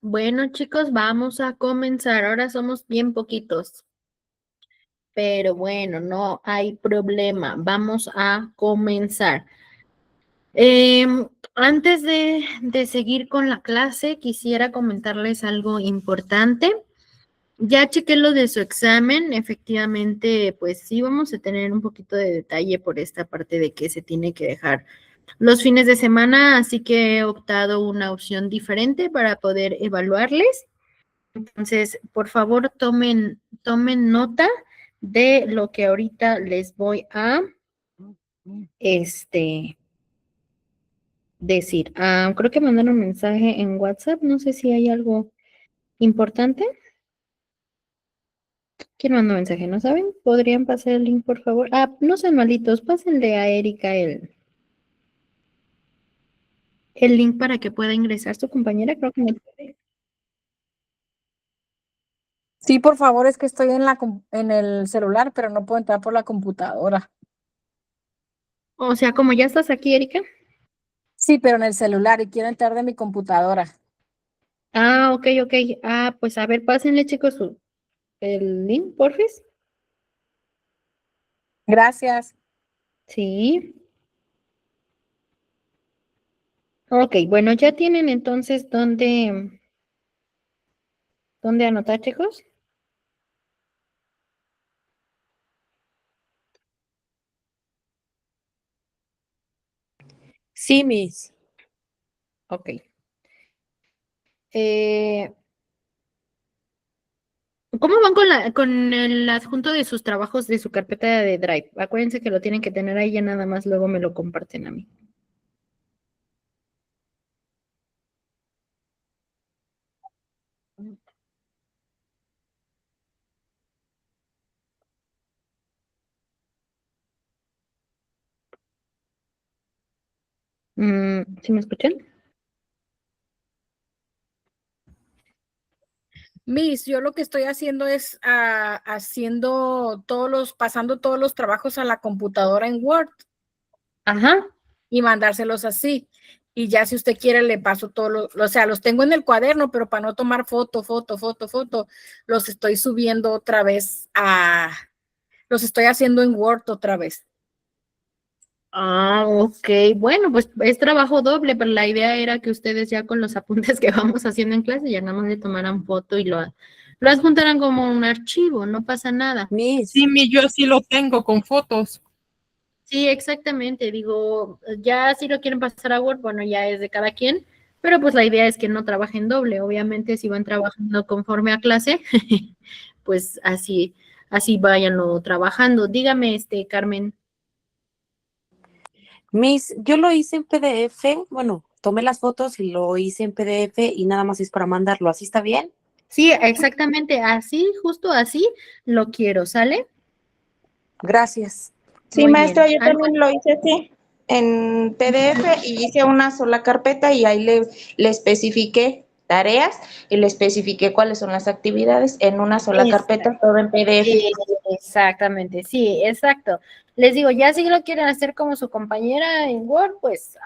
Bueno, chicos, vamos a comenzar. Ahora somos bien poquitos, pero bueno, no hay problema. Vamos a comenzar. Antes de seguir con la clase, quisiera comentarles algo importante. Ya chequé lo de su examen. Efectivamente, pues sí, vamos a tener un poquito de detalle por esta parte de que se tiene que dejar los fines de semana, así que he optado una opción diferente para poder evaluarles. Entonces, por favor, tomen nota de lo que ahorita les voy a este, decir. Creo que mandaron un mensaje en WhatsApp. No sé si hay algo importante. ¿Quién mandó mensaje? ¿No saben? ¿Podrían pasar el link, por favor? No sean malitos, pásenle a Erika el link para que pueda ingresar su compañera. Creo que me puede. Sí, por favor, es que estoy en el celular, pero no puedo entrar por la computadora. O sea, como ya estás aquí, Erika. Sí, pero en el celular y quiero entrar de mi computadora. Ok, ok. Pues a ver, pásenle, chicos, el link, porfis. Gracias. Sí. Ok, bueno, ya tienen entonces dónde anotar, chicos. Sí, Miss. Ok. Eh, ¿Cómo van con el adjunto de sus trabajos de su carpeta de Drive? Acuérdense que lo tienen que tener ahí, ya nada más luego me lo comparten a mí. ¿Sí me escuchan? Miss, yo lo que estoy haciendo es pasando todos los trabajos a la computadora en Word Ajá. y mandárselos así. Y ya si usted quiere le paso o sea, los tengo en el cuaderno, pero para no tomar foto, los estoy subiendo otra vez los estoy haciendo en Word otra vez. Ok. Bueno, pues es trabajo doble, pero la idea era que ustedes ya con los apuntes que vamos haciendo en clase ya nada más le tomaran foto y lo adjuntaran como un archivo, no pasa nada. Miss. Sí, yo sí lo tengo con fotos. Sí, exactamente. Digo, ya si lo quieren pasar a Word, bueno, ya es de cada quien, pero pues la idea es que no trabajen doble. Obviamente, si van trabajando conforme a clase, pues así váyanlo trabajando. Dígame, Carmen. Miss, yo lo hice en PDF. Bueno, tomé las fotos y lo hice en PDF y nada más es para mandarlo. ¿Así está bien? Sí, exactamente, así, justo así lo quiero, ¿sale? Gracias. Sí, Muy bien. maestra, yo también lo hice así, en PDF y hice una sola carpeta y ahí le especifiqué tareas y le especifiqué cuáles son las actividades en una sola carpeta, todo en PDF. Exactamente, sí, exacto. Les digo, ya si lo quieren hacer como su compañera en Word, pues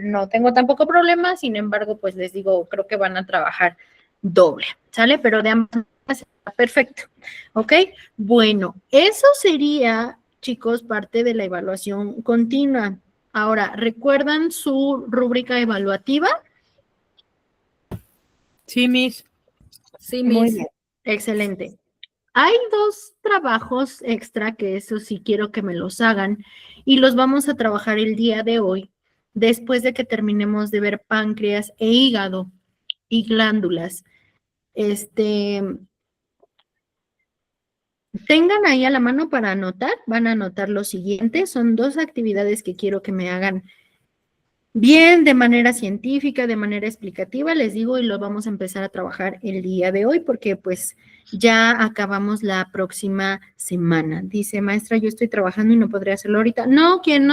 no tengo tampoco problema, sin embargo, pues les digo, creo que van a trabajar doble, ¿sale? Pero de ambas maneras está perfecto, ¿ok? Bueno, eso sería, chicos, parte de la evaluación continua. Ahora, ¿recuerdan su rúbrica evaluativa? Sí, Miss. Sí, Muy Miss. bien, excelente. Hay dos trabajos extra que eso sí quiero que me los hagan y los vamos a trabajar el día de hoy, después de que terminemos de ver páncreas e hígado y glándulas. Este, Tengan ahí a la mano para anotar, van a anotar lo siguiente, son dos actividades que quiero que me hagan bien, de manera científica, de manera explicativa, les digo, y lo vamos a empezar a trabajar el día de hoy porque pues ya acabamos la próxima semana. Dice, maestra, yo estoy trabajando y no podré hacerlo ahorita. No, quien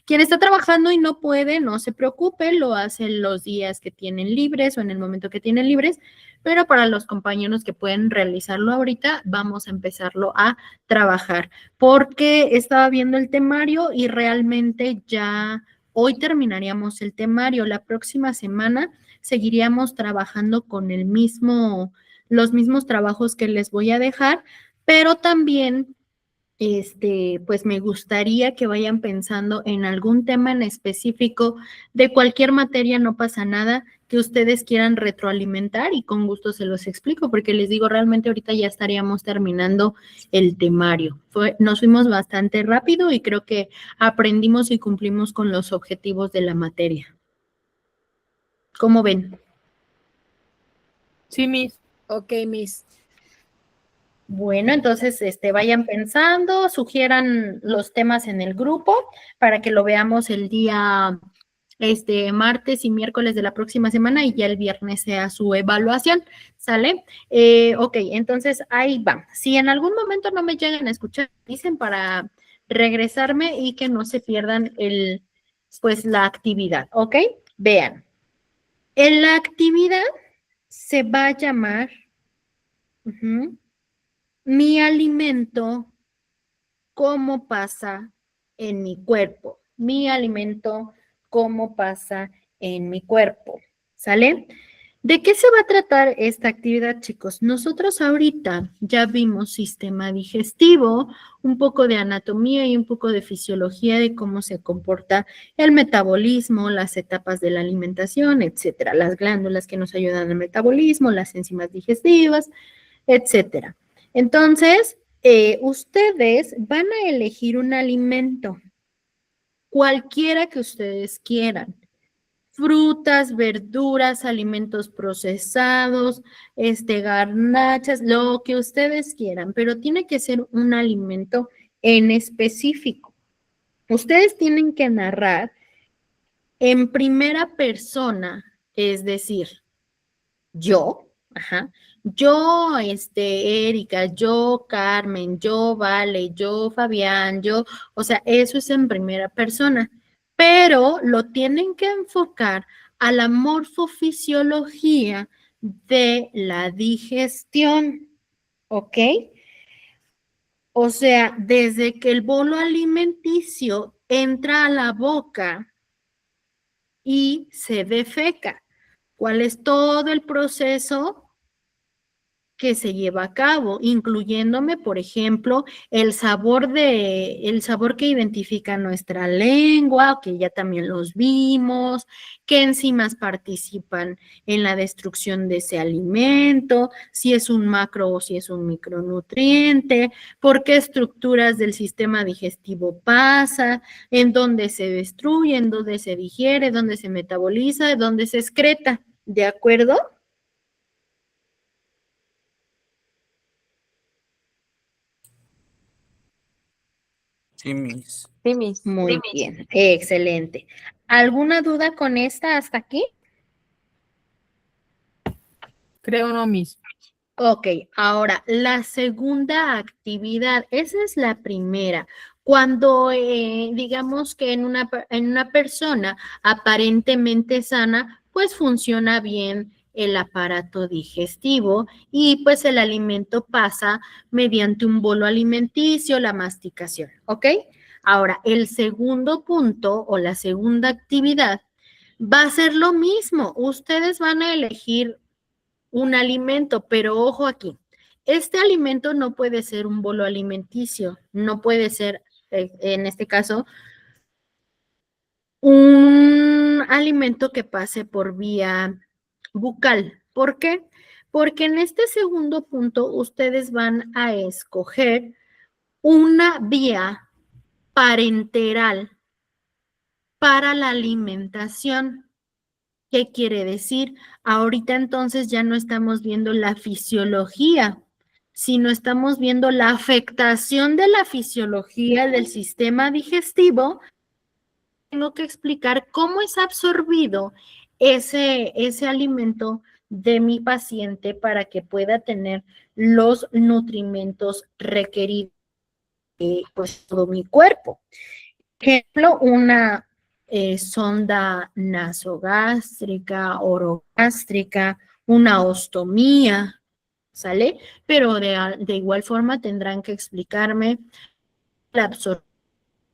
está trabajando y no puede, no se preocupe, lo hacen los días que tienen libres o en el momento que tienen libres, pero para los compañeros que pueden realizarlo ahorita, vamos a empezarlo a trabajar porque estaba viendo el temario y realmente ya Hoy terminaríamos el temario. La próxima semana seguiríamos trabajando con los mismos trabajos que les voy a dejar, pero también pues me gustaría que vayan pensando en algún tema en específico de cualquier materia, no pasa nada, que ustedes quieran retroalimentar y con gusto se los explico, porque les digo, realmente ahorita ya estaríamos terminando el temario. Nos fuimos bastante rápido y creo que aprendimos y cumplimos con los objetivos de la materia. ¿Cómo ven? Sí, Miss. Ok, Miss. Bueno, entonces vayan pensando, sugieran los temas en el grupo para que lo veamos el día martes y miércoles de la próxima semana y ya el viernes sea su evaluación, ¿sale? Ok, entonces ahí va. Si en algún momento no me llegan a escuchar, dicen para regresarme y que no se pierdan pues la actividad, ¿ok? Vean, en la actividad se va a llamar mi alimento, cómo pasa en mi cuerpo. Mi alimento, cómo pasa en mi cuerpo. ¿Sale? ¿De qué se va a tratar esta actividad, chicos? Nosotros ahorita ya vimos sistema digestivo, un poco de anatomía y un poco de fisiología de cómo se comporta el metabolismo, las etapas de la alimentación, etcétera. Las glándulas que nos ayudan al metabolismo, las enzimas digestivas, etcétera. Entonces, ustedes van a elegir un alimento, cualquiera que ustedes quieran. Frutas, verduras, alimentos procesados, garnachas, lo que ustedes quieran, pero tiene que ser un alimento en específico. Ustedes tienen que narrar en primera persona, es decir, yo, yo, Erika, yo, Carmen, yo, Vale, yo, Fabián, yo, o sea, eso es en primera persona, pero lo tienen que enfocar a la morfofisiología de la digestión, ¿ok? O sea, desde que el bolo alimenticio entra a la boca y se defeca. ¿Cuál es todo el proceso que se lleva a cabo, incluyéndome, por ejemplo, el sabor que identifica nuestra lengua, que ya también los vimos, qué enzimas participan en la destrucción de ese alimento, si es un macro o si es un micronutriente, por qué estructuras del sistema digestivo pasa, en dónde se destruye, en dónde se digiere, dónde se metaboliza, dónde se excreta, ¿de acuerdo? Sí, Miss. Sí, Miss. Muy bien, excelente. ¿Alguna duda con esta hasta aquí? Creo no, Miss. Ok, ahora la segunda actividad, esa es la primera. Cuando digamos que en una persona aparentemente sana, pues funciona bien el aparato digestivo y pues el alimento pasa mediante un bolo alimenticio, la masticación, ¿ok? Ahora, el segundo punto o la segunda actividad va a ser lo mismo. Ustedes van a elegir un alimento, pero ojo aquí, este alimento no puede ser un bolo alimenticio, no puede ser, en este caso, un alimento que pase por vía bucal. ¿Por qué? Porque en este segundo punto ustedes van a escoger una vía parenteral para la alimentación. ¿Qué quiere decir? Ahorita entonces ya no estamos viendo la fisiología, sino estamos viendo la afectación de la fisiología del sistema digestivo. Tengo que explicar cómo es absorbido ese alimento de mi paciente para que pueda tener los nutrimentos requeridos pues todo mi cuerpo. Ejemplo, una sonda nasogástrica, orogástrica, una ostomía, ¿sale? Pero de igual forma tendrán que explicarme la absorción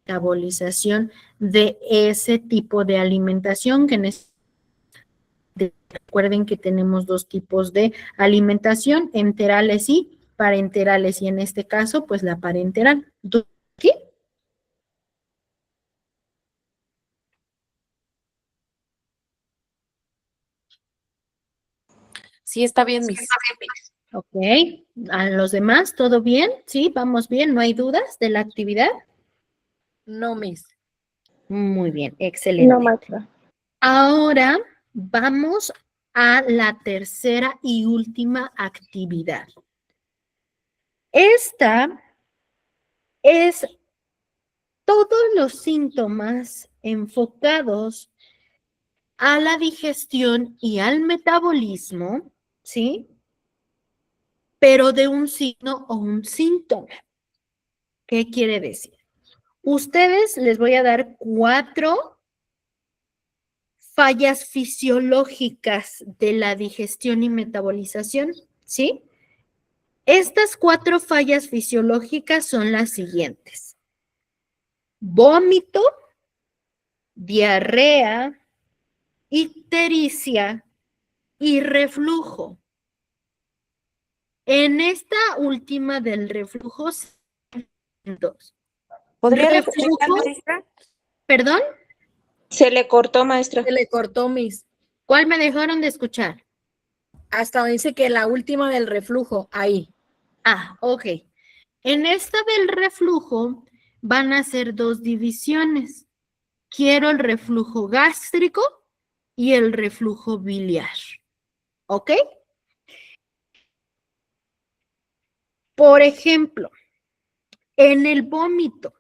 metabolización de ese tipo de alimentación que recuerden que tenemos dos tipos de alimentación, enterales y parenterales, y en este caso, pues la parenteral. ¿Qué? Sí, está bien, Miss. Ok. ¿A los demás todo bien? ¿Sí? ¿Vamos bien? ¿No hay dudas de la actividad? No, Miss. Muy bien, No, excelente. maestra. Ahora vamos a la tercera y última actividad. Esta es todos los síntomas enfocados a la digestión y al metabolismo, ¿sí? Pero de un signo o un síntoma. ¿Qué quiere decir? Ustedes les voy a dar 4 fallas fisiológicas de la digestión y metabolización, ¿sí? Estas 4 fallas fisiológicas son las siguientes: vómito, diarrea, ictericia y reflujo. En esta última del reflujo, dos. ¿Podría repetir, Reflujo, maestra? perdón, Se le cortó, maestra. Se le cortó, Miss. ¿cuál me dejaron de escuchar? Hasta donde dice que la última del reflujo, ahí. Ah, ok. En esta del reflujo van a ser 2 divisiones. Quiero el reflujo gástrico y el reflujo biliar. ¿Ok? Por ejemplo, en el vómito,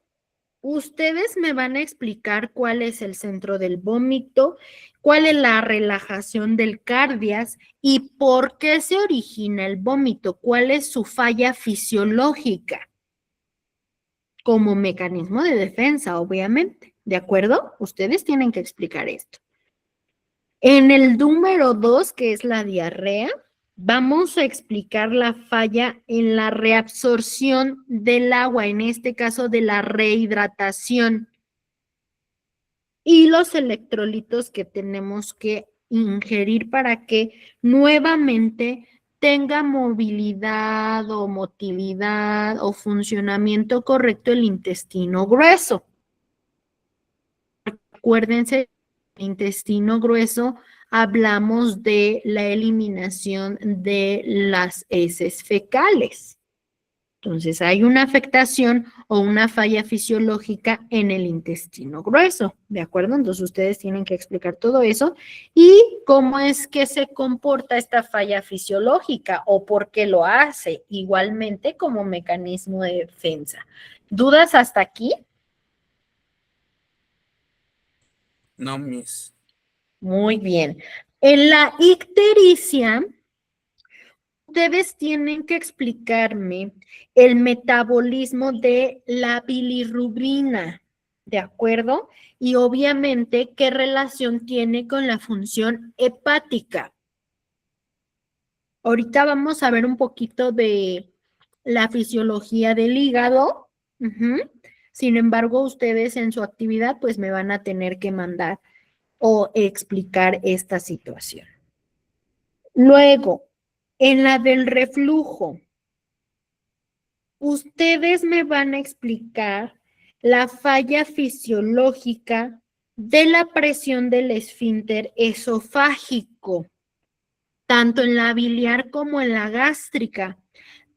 ustedes me van a explicar cuál es el centro del vómito, cuál es la relajación del cardias y por qué se origina el vómito, cuál es su falla fisiológica como mecanismo de defensa, obviamente. ¿De acuerdo? Ustedes tienen que explicar esto. En el número 2, que es la diarrea, vamos a explicar la falla en la reabsorción del agua, en este caso de la rehidratación, y los electrolitos que tenemos que ingerir para que nuevamente tenga movilidad o motilidad o funcionamiento correcto el intestino grueso. Acuérdense, intestino grueso, hablamos de la eliminación de las heces fecales. Entonces, hay una afectación o una falla fisiológica en el intestino grueso, ¿de acuerdo? Entonces, ustedes tienen que explicar todo eso y cómo es que se comporta esta falla fisiológica o por qué lo hace, igualmente como mecanismo de defensa. ¿Dudas hasta aquí? No, Miss. Muy bien. En la ictericia, ustedes tienen que explicarme el metabolismo de la bilirrubina, ¿de acuerdo? Y obviamente, ¿qué relación tiene con la función hepática? Ahorita vamos a ver un poquito de la fisiología del hígado. Sin embargo, ustedes en su actividad, pues me van a tener que mandar o explicar esta situación. Luego, en la del reflujo, ustedes me van a explicar la falla fisiológica de la presión del esfínter esofágico, tanto en la biliar como en la gástrica,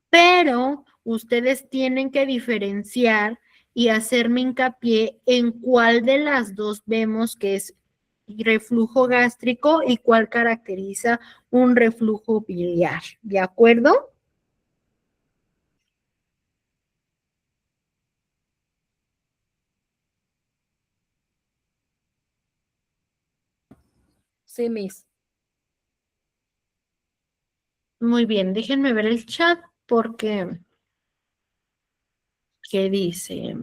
pero ustedes tienen que diferenciar y hacerme hincapié en cuál de las dos vemos que es reflujo gástrico y cuál caracteriza un reflujo biliar, ¿de acuerdo? Sí, Miss. Muy bien, déjenme ver el chat porque, ¿qué dice?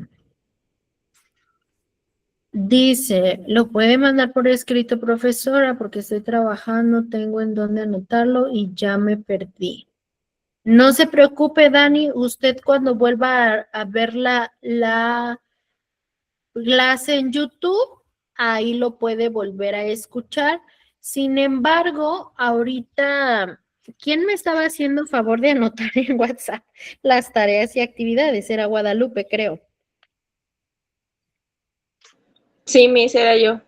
Dice, lo puede mandar por escrito, profesora, porque estoy trabajando, tengo en dónde anotarlo y ya me perdí. No se preocupe, Dani, usted cuando vuelva a ver la clase en YouTube, ahí lo puede volver a escuchar. Sin embargo, ahorita, ¿quién me estaba haciendo favor de anotar en WhatsApp las tareas y actividades? Era Guadalupe, creo. Sí, Miss, era yo.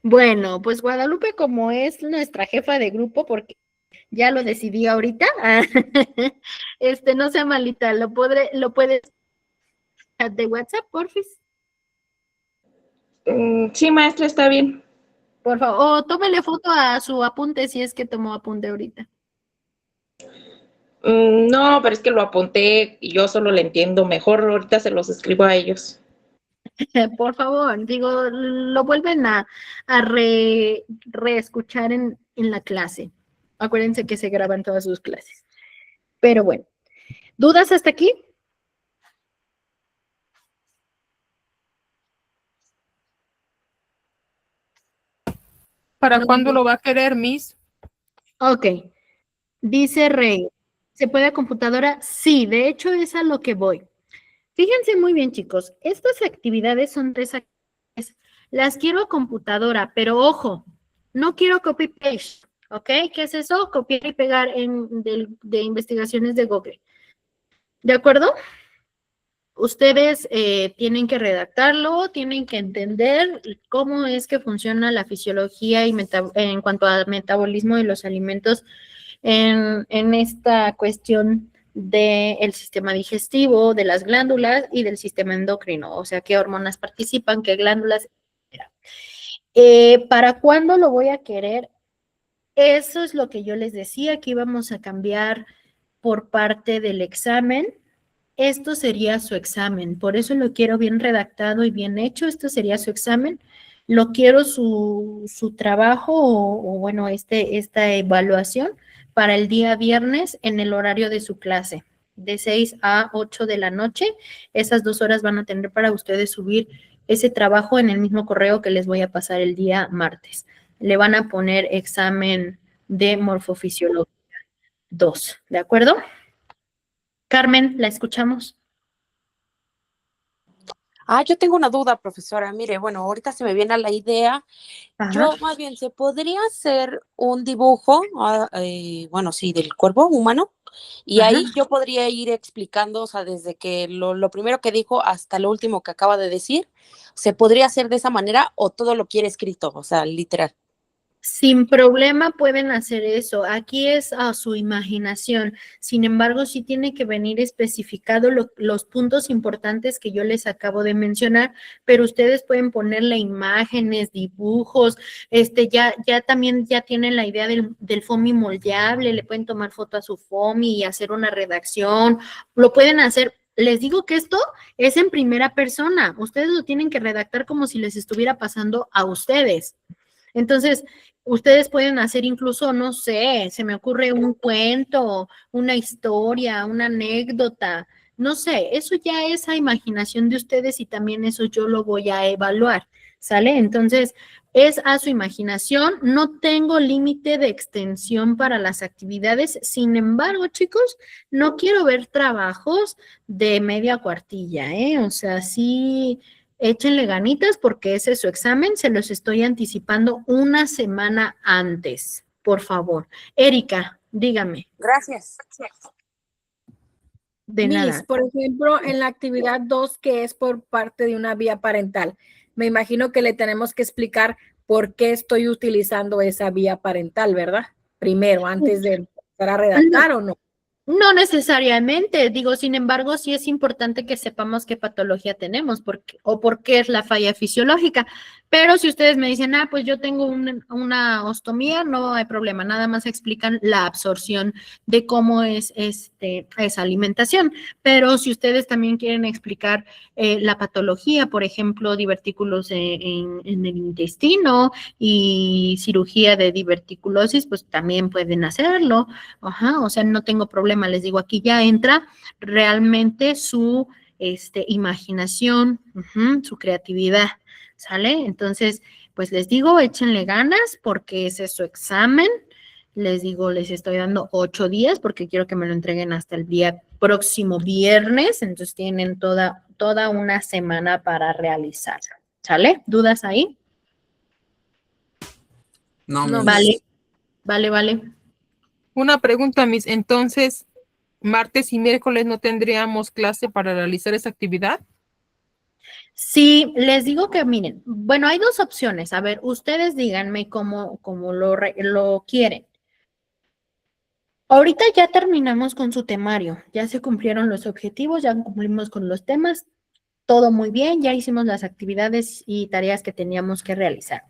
Bueno, pues Guadalupe, como es nuestra jefa de grupo, porque ya lo decidí ahorita, no sea malita, lo puedes de WhatsApp, porfis. Sí, maestra, está bien. Por favor, o tómele foto a su apunte si es que tomó apunte ahorita. No, pero es que lo apunté y yo solo le entiendo mejor. Ahorita se los escribo a ellos. Por favor, digo, lo vuelven a reescuchar en la clase. Acuérdense que se graban todas sus clases. Pero bueno, ¿dudas hasta aquí? ¿Para No. cuándo lo va a querer, Miss? Ok, dice Rey, ¿se puede a computadora? Sí, de hecho es a lo que voy. Fíjense muy bien, chicos, estas actividades son 3 actividades. Las quiero a computadora, pero ojo, no quiero copy-paste, ¿ok? ¿Qué es eso? Copiar y pegar de investigaciones de Google. ¿De acuerdo? Ustedes tienen que redactarlo, tienen que entender cómo es que funciona la fisiología y en cuanto al metabolismo de los alimentos en esta cuestión del sistema digestivo, de las glándulas y del sistema endocrino, o sea, qué hormonas participan, qué glándulas, etc. ¿Para cuándo lo voy a querer? Eso es lo que yo les decía, que íbamos a cambiar por parte del examen. Esto sería su examen, por eso lo quiero bien redactado y bien hecho. Esto sería su examen. Lo quiero su trabajo o bueno, esta evaluación para el día viernes en el horario de su clase, de 6 a 8 de la noche. Esas 2 horas van a tener para ustedes subir ese trabajo en el mismo correo que les voy a pasar el día martes. Le van a poner examen de morfofisiología 2, ¿de acuerdo? Carmen, la escuchamos. Yo tengo una duda, profesora. Mire, bueno, ahorita se me viene a la idea. Ajá. Yo más bien, ¿se podría hacer un dibujo, bueno, sí, del cuerpo humano? Y Ajá. ahí yo podría ir explicando, o sea, desde que lo primero que dijo hasta lo último que acaba de decir. ¿Se podría hacer de esa manera o todo lo quiere escrito, o sea, literal? Sin problema pueden hacer eso. Aquí es a su imaginación. Sin embargo, sí tiene que venir especificado los puntos importantes que yo les acabo de mencionar, pero ustedes pueden ponerle imágenes, dibujos, ya también ya tienen la idea del FOMI moldeable, le pueden tomar foto a su FOMI y hacer una redacción. Lo pueden hacer. Les digo que esto es en primera persona. Ustedes lo tienen que redactar como si les estuviera pasando a ustedes. Entonces, ustedes pueden hacer incluso, no sé, se me ocurre un cuento, una historia, una anécdota, no sé, eso ya es a imaginación de ustedes y también eso yo lo voy a evaluar, ¿sale? Entonces, es a su imaginación, no tengo límite de extensión para las actividades, sin embargo, chicos, no quiero ver trabajos de media cuartilla, ¿eh? O sea, sí. Échenle ganitas porque ese es su examen, se los estoy anticipando una semana antes, por favor. Erika, dígame. Gracias. De Miss, nada. por ejemplo, en la actividad 2, que es por parte de una vía parental, me imagino que le tenemos que explicar por qué estoy utilizando esa vía parental, ¿verdad? Primero, antes de empezar a redactar, ¿o no? No necesariamente, digo, sin embargo, sí es importante que sepamos qué patología tenemos o por qué es la falla fisiológica. Pero si ustedes me dicen, pues yo tengo una ostomía, no hay problema, nada más explican la absorción de cómo es esa alimentación. Pero si ustedes también quieren explicar la patología, por ejemplo, divertículos en el intestino y cirugía de diverticulosis, pues también pueden hacerlo. Ajá, o sea, no tengo problema, les digo, aquí ya entra realmente su imaginación, su creatividad, ¿sale? Entonces, pues les digo, échenle ganas porque ese es su examen. Les digo, les estoy dando 8 días porque quiero que me lo entreguen hasta el día próximo viernes, entonces tienen toda una semana para realizarlo. ¿Sale? ¿Dudas ahí? No, No, Miss. Vale. Una pregunta, Miss. Entonces, martes y miércoles no tendríamos clase para realizar esa actividad. Sí, les digo que miren, bueno, hay dos opciones. A ver, ustedes díganme cómo lo quieren. Ahorita ya terminamos con su temario, ya se cumplieron los objetivos, ya cumplimos con los temas, todo muy bien, ya hicimos las actividades y tareas que teníamos que realizar.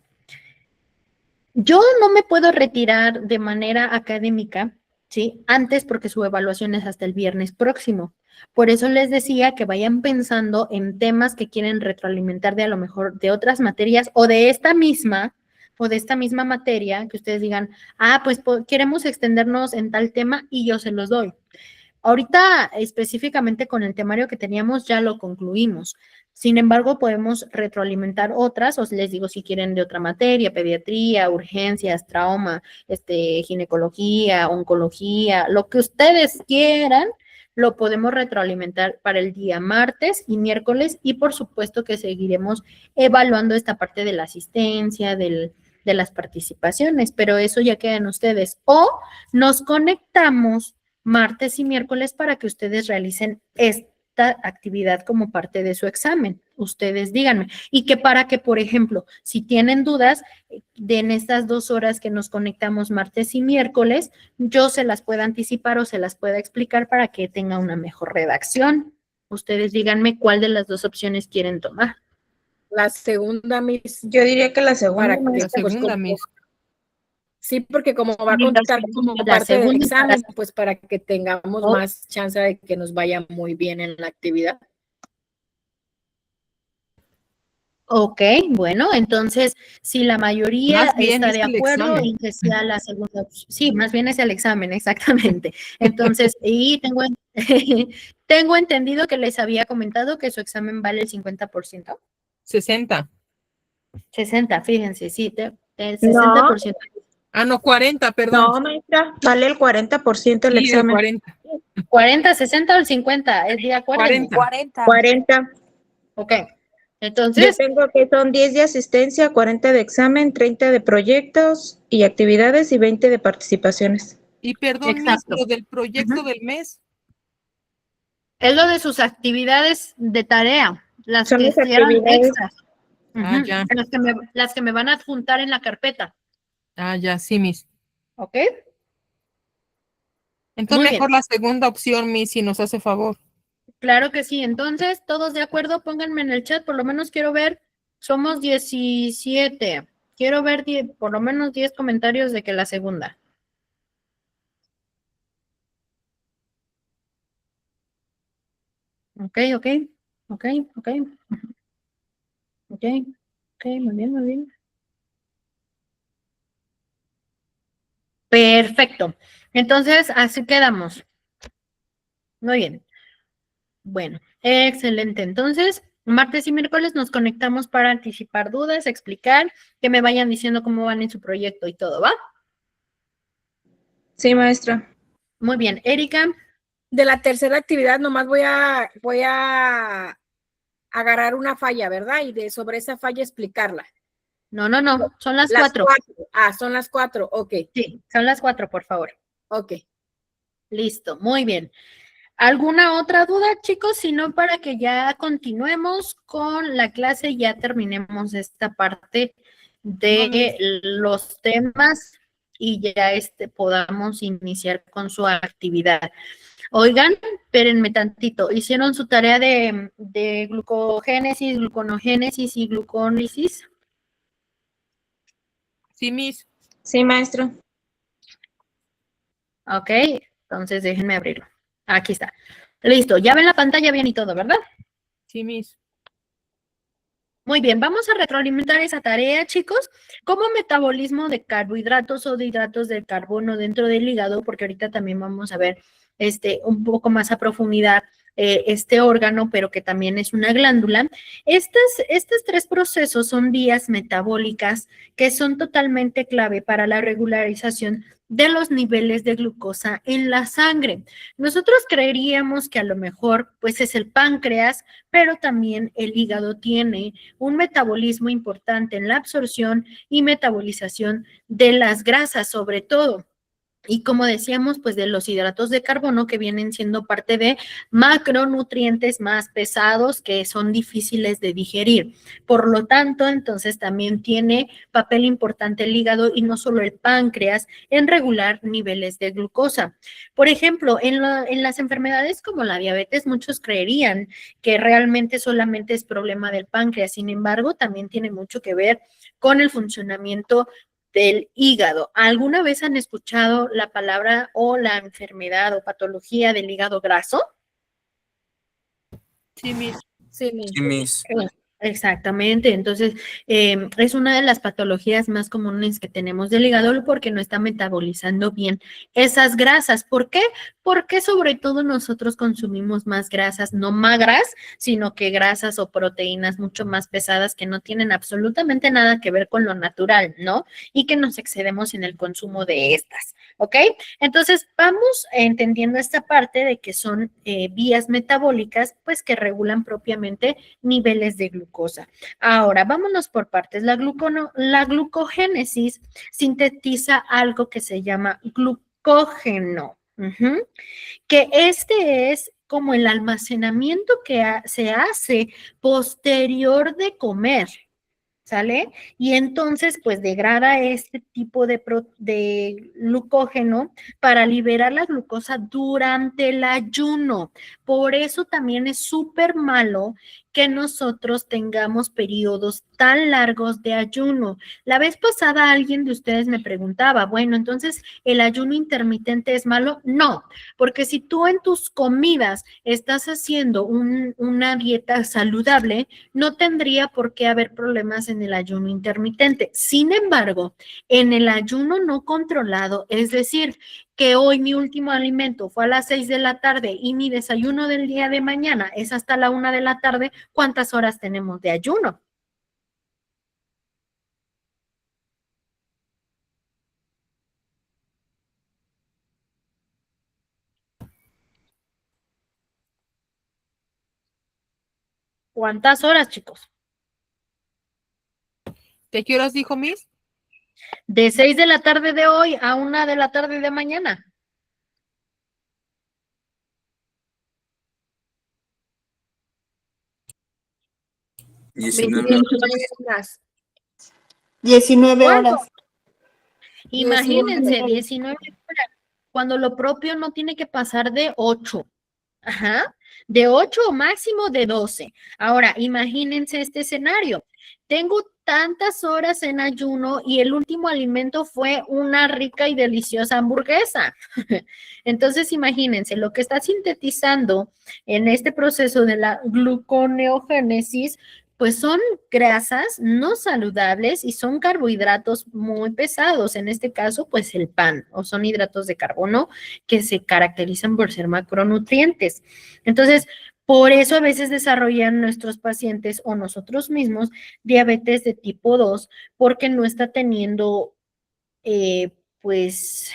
Yo no me puedo retirar de manera académica, ¿sí? Antes porque su evaluación es hasta el viernes próximo. Por eso les decía que vayan pensando en temas que quieren retroalimentar de a lo mejor de otras materias o de esta misma materia, que ustedes digan, pues queremos extendernos en tal tema y yo se los doy. Ahorita específicamente con el temario que teníamos ya lo concluimos. Sin embargo, podemos retroalimentar otras, os les digo si quieren de otra materia, pediatría, urgencias, trauma, ginecología, oncología, lo que ustedes quieran, lo podemos retroalimentar para el día martes y miércoles y por supuesto que seguiremos evaluando esta parte de la asistencia, de las participaciones, pero eso ya queda en ustedes. O nos conectamos martes y miércoles para que ustedes realicen esta actividad como parte de su examen. Ustedes díganme. Y que para que, por ejemplo, si tienen dudas en estas 2 horas que nos conectamos martes y miércoles, yo se las pueda anticipar o se las pueda explicar para que tenga una mejor redacción. Ustedes díganme cuál de las 2 opciones quieren tomar. La segunda, Miss. Yo diría que la segunda. Para que, La pues, segunda, Miss. sí, porque como va a Sí, la contar como segunda parte del para- examen, pues para que tengamos Oh. más chance de que nos vaya muy bien en la actividad. Ok, bueno, entonces, si la mayoría Más bien está es de el acuerdo examen. en que sea la segunda opción, sí, más bien es el examen, exactamente. Entonces, y tengo entendido que les había comentado que su examen vale el 50%. 60. 60, fíjense, sí, el No, 60%. Ah, no, 40, perdón. no, maestra, vale el 40% el Sí, el examen. 40. 40, 60 o el 50, es de acuerdo. 40. 40. Ok, Yo entonces, tengo que son 10 de asistencia, 40 de examen, 30 de proyectos y actividades y 20 de participaciones. Y perdón, Miss, exacto. lo del proyecto Ujú. del mes. Es lo de sus actividades de tarea, las Son que las hicieron actividades. extras. Ah, Ujú, ya. las que me van a adjuntar en la carpeta, Ah, ya, sí, Miss. ¿ok? Entonces Muy bien, mejor la segunda opción, Miss, si nos hace favor. claro que sí. Entonces, todos de acuerdo, pónganme en el chat, por lo menos quiero ver, somos 17, quiero ver por lo menos 10 comentarios de que la segunda. Ok, ok, ok, ok, ok, ok, muy bien, muy bien. Perfecto. Entonces, así quedamos. Muy bien. Bueno, excelente. Entonces, martes y miércoles nos conectamos para anticipar dudas, explicar, que me vayan diciendo cómo van en su proyecto y todo, ¿va? Sí, maestra. Muy bien. Erika, De la tercera actividad nomás voy a agarrar una falla, ¿verdad? Y sobre esa falla explicarla. no, son las Las 4. 4. Ah, son las 4. Ok, Sí, son las 4, por favor. ok. Listo, muy bien. ¿Alguna otra duda, chicos? Si no, para que ya continuemos con la clase y ya terminemos esta parte de los temas y ya podamos iniciar con su actividad. Oigan, espérenme tantito. ¿Hicieron su tarea de glucogénesis, gluconogénesis y glucólisis? Sí, Miss. Sí, maestra. Ok, entonces déjenme abrirlo. Aquí está. Listo, ya ven la pantalla bien y todo, ¿verdad? Sí, Miss. Muy bien, vamos a retroalimentar esa tarea, chicos, como metabolismo de carbohidratos o de hidratos de carbono dentro del hígado, porque ahorita también vamos a ver un poco más a profundidad este órgano, pero que también es una glándula. Estos tres procesos son vías metabólicas que son totalmente clave para la regularización de los niveles de glucosa en la sangre. Nosotros creeríamos que a lo mejor pues es el páncreas, pero también el hígado tiene un metabolismo importante en la absorción y metabolización de las grasas, sobre todo. Y como decíamos, pues de los hidratos de carbono que vienen siendo parte de macronutrientes más pesados que son difíciles de digerir. Por lo tanto, entonces también tiene papel importante el hígado y no solo el páncreas en regular niveles de glucosa. Por ejemplo, en las enfermedades como la diabetes, muchos creerían que realmente solamente es problema del páncreas. Sin embargo, también tiene mucho que ver con el funcionamiento del hígado. ¿Alguna vez han escuchado la palabra o la enfermedad o patología del hígado graso? Sí, Miss. Sí, Sí, Miss. Exactamente, entonces es una de las patologías más comunes que tenemos del hígado porque no está metabolizando bien esas grasas. ¿Por qué? Porque sobre todo nosotros consumimos más grasas, no magras, sino que grasas o proteínas mucho más pesadas que no tienen absolutamente nada que ver con lo natural, ¿no? Y que nos excedemos en el consumo de estas, ¿ok? Entonces vamos entendiendo esta parte de que son vías metabólicas, pues que regulan propiamente niveles de glucosa. Ahora, vámonos por partes. La glucogénesis sintetiza algo que se llama glucógeno, que este es como el almacenamiento que se hace posterior de comer. ¿Sale? Y entonces, pues degrada este tipo de glucógeno para liberar la glucosa durante el ayuno. Por eso también es súper malo que nosotros tengamos periodos tan largos de ayuno. La vez pasada alguien de ustedes me preguntaba, bueno, entonces, ¿el ayuno intermitente es malo? No, porque si tú en tus comidas estás haciendo una dieta saludable, no tendría por qué haber problemas en el ayuno intermitente. Sin embargo, en el ayuno no controlado, es decir, que hoy mi último alimento fue a las 6 de la tarde y mi desayuno del día de mañana es hasta la 1 de la tarde, ¿cuántas horas tenemos de ayuno? ¿Cuántas horas, chicos? ¿De qué horas dijo Miss? De 6 de la tarde de hoy a 1 de la tarde de mañana. Diecinueve. horas. 19 ¿Cuánto? horas. Imagínense, 19 horas, cuando lo propio no tiene que pasar de 8. Ajá, de 8 o máximo de 12. Ahora, imagínense este escenario. Tengo tantas horas en ayuno y el último alimento fue una rica y deliciosa hamburguesa. Entonces, imagínense, lo que está sintetizando en este proceso de la gluconeogénesis, pues son grasas no saludables y son carbohidratos muy pesados. En este caso, pues el pan, o son hidratos de carbono que se caracterizan por ser macronutrientes. Entonces, por eso a veces desarrollan nuestros pacientes o nosotros mismos diabetes de tipo 2 porque no está teniendo, pues,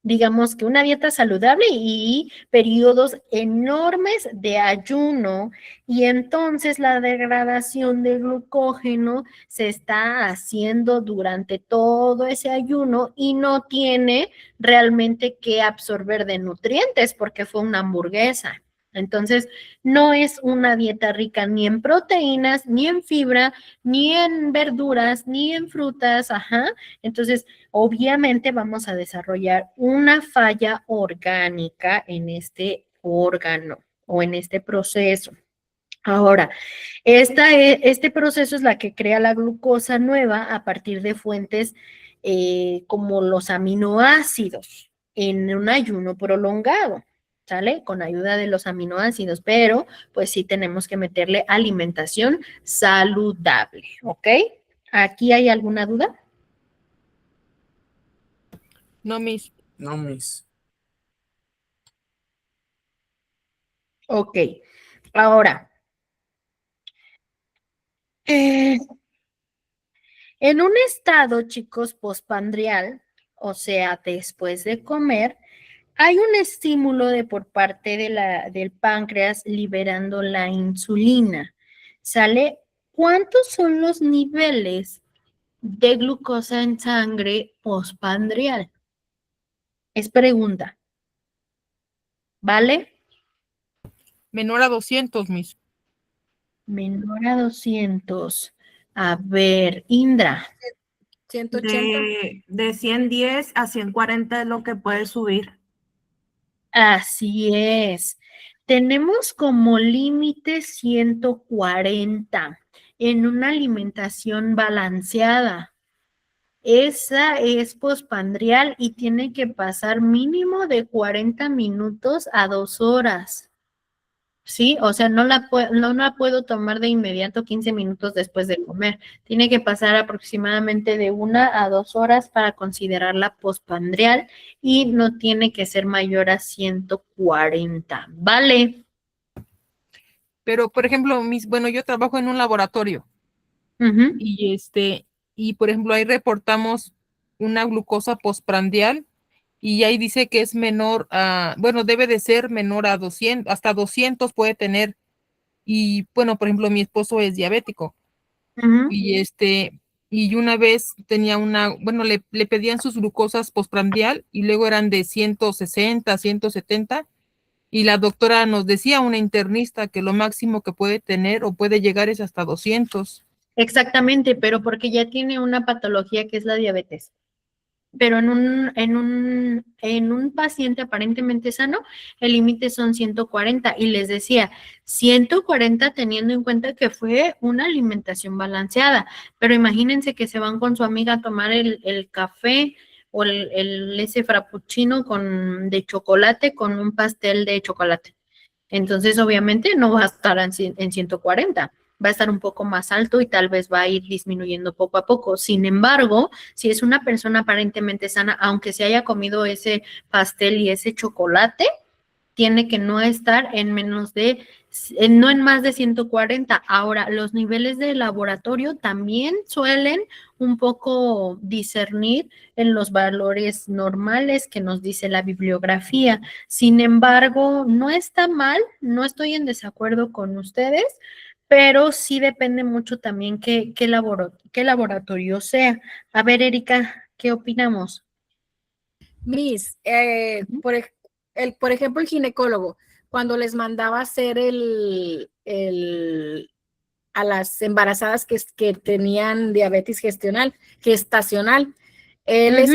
digamos que una dieta saludable y periodos enormes de ayuno, y entonces la degradación de glucógeno se está haciendo durante todo ese ayuno y no tiene realmente que absorber de nutrientes porque fue una hamburguesa. Entonces, no es una dieta rica ni en proteínas, ni en fibra, ni en verduras, ni en frutas, ajá. Entonces, obviamente vamos a desarrollar una falla orgánica en este órgano o en este proceso. Ahora, este proceso es la que crea la glucosa nueva a partir de fuentes como los aminoácidos en un ayuno prolongado, ¿sale? Con ayuda de los aminoácidos, pero pues sí tenemos que meterle alimentación saludable, ¿ok? ¿Aquí hay alguna duda? No, Miss. No, Miss. Ok, ahora, eh, en un estado, chicos, postpandrial, o sea, después de comer, hay un estímulo de por parte del páncreas liberando la insulina. ¿Sale? ¿Cuántos son los niveles de glucosa en sangre postpandrial? Es pregunta, ¿vale? Menor a 200, Miss. Menor a 200. A ver, Indra. 180. De 110 a 140 es lo que puede subir. Así es. Tenemos como límite 140 en una alimentación balanceada. Esa es postpandrial y tiene que pasar mínimo de 40 minutos a 2 horas. Sí, o sea, no la puedo tomar de inmediato 15 minutos después de comer. Tiene que pasar aproximadamente de 1 a 2 horas para considerarla postpandrial y no tiene que ser mayor a 140. ¿Vale? Pero, por ejemplo, bueno, yo trabajo en un laboratorio Ujú, y por ejemplo, ahí reportamos una glucosa postprandial y ahí dice que es menor a, bueno, debe de ser menor a 200, hasta 200 puede tener. Y bueno, por ejemplo, mi esposo es diabético ujú. y y una vez tenía bueno, le pedían sus glucosas postprandial y luego eran de 160, 170 y la doctora nos decía, una internista, que lo máximo que puede tener o puede llegar es hasta 200. Exactamente, pero porque ya tiene una patología que es la diabetes. Pero en un paciente aparentemente sano, el límite son 140 y les decía, 140 teniendo en cuenta que fue una alimentación balanceada, pero imagínense que se van con su amiga a tomar el café o ese frappuccino de chocolate con un pastel de chocolate. Entonces, obviamente, no va a estar en 140, va a estar un poco más alto y tal vez va a ir disminuyendo poco a poco. Sin embargo, si es una persona aparentemente sana, aunque se haya comido ese pastel y ese chocolate, tiene que no estar en no en más de 140. Ahora, los niveles de laboratorio también suelen un poco discernir en los valores normales que nos dice la bibliografía. Sin embargo, no está mal, no estoy en desacuerdo con ustedes, pero sí depende mucho también qué laboratorio sea. A ver, Erika, ¿qué opinamos? Miss, por ejemplo, el ginecólogo, cuando les mandaba hacer a las embarazadas que tenían diabetes gestacional, él Ujú.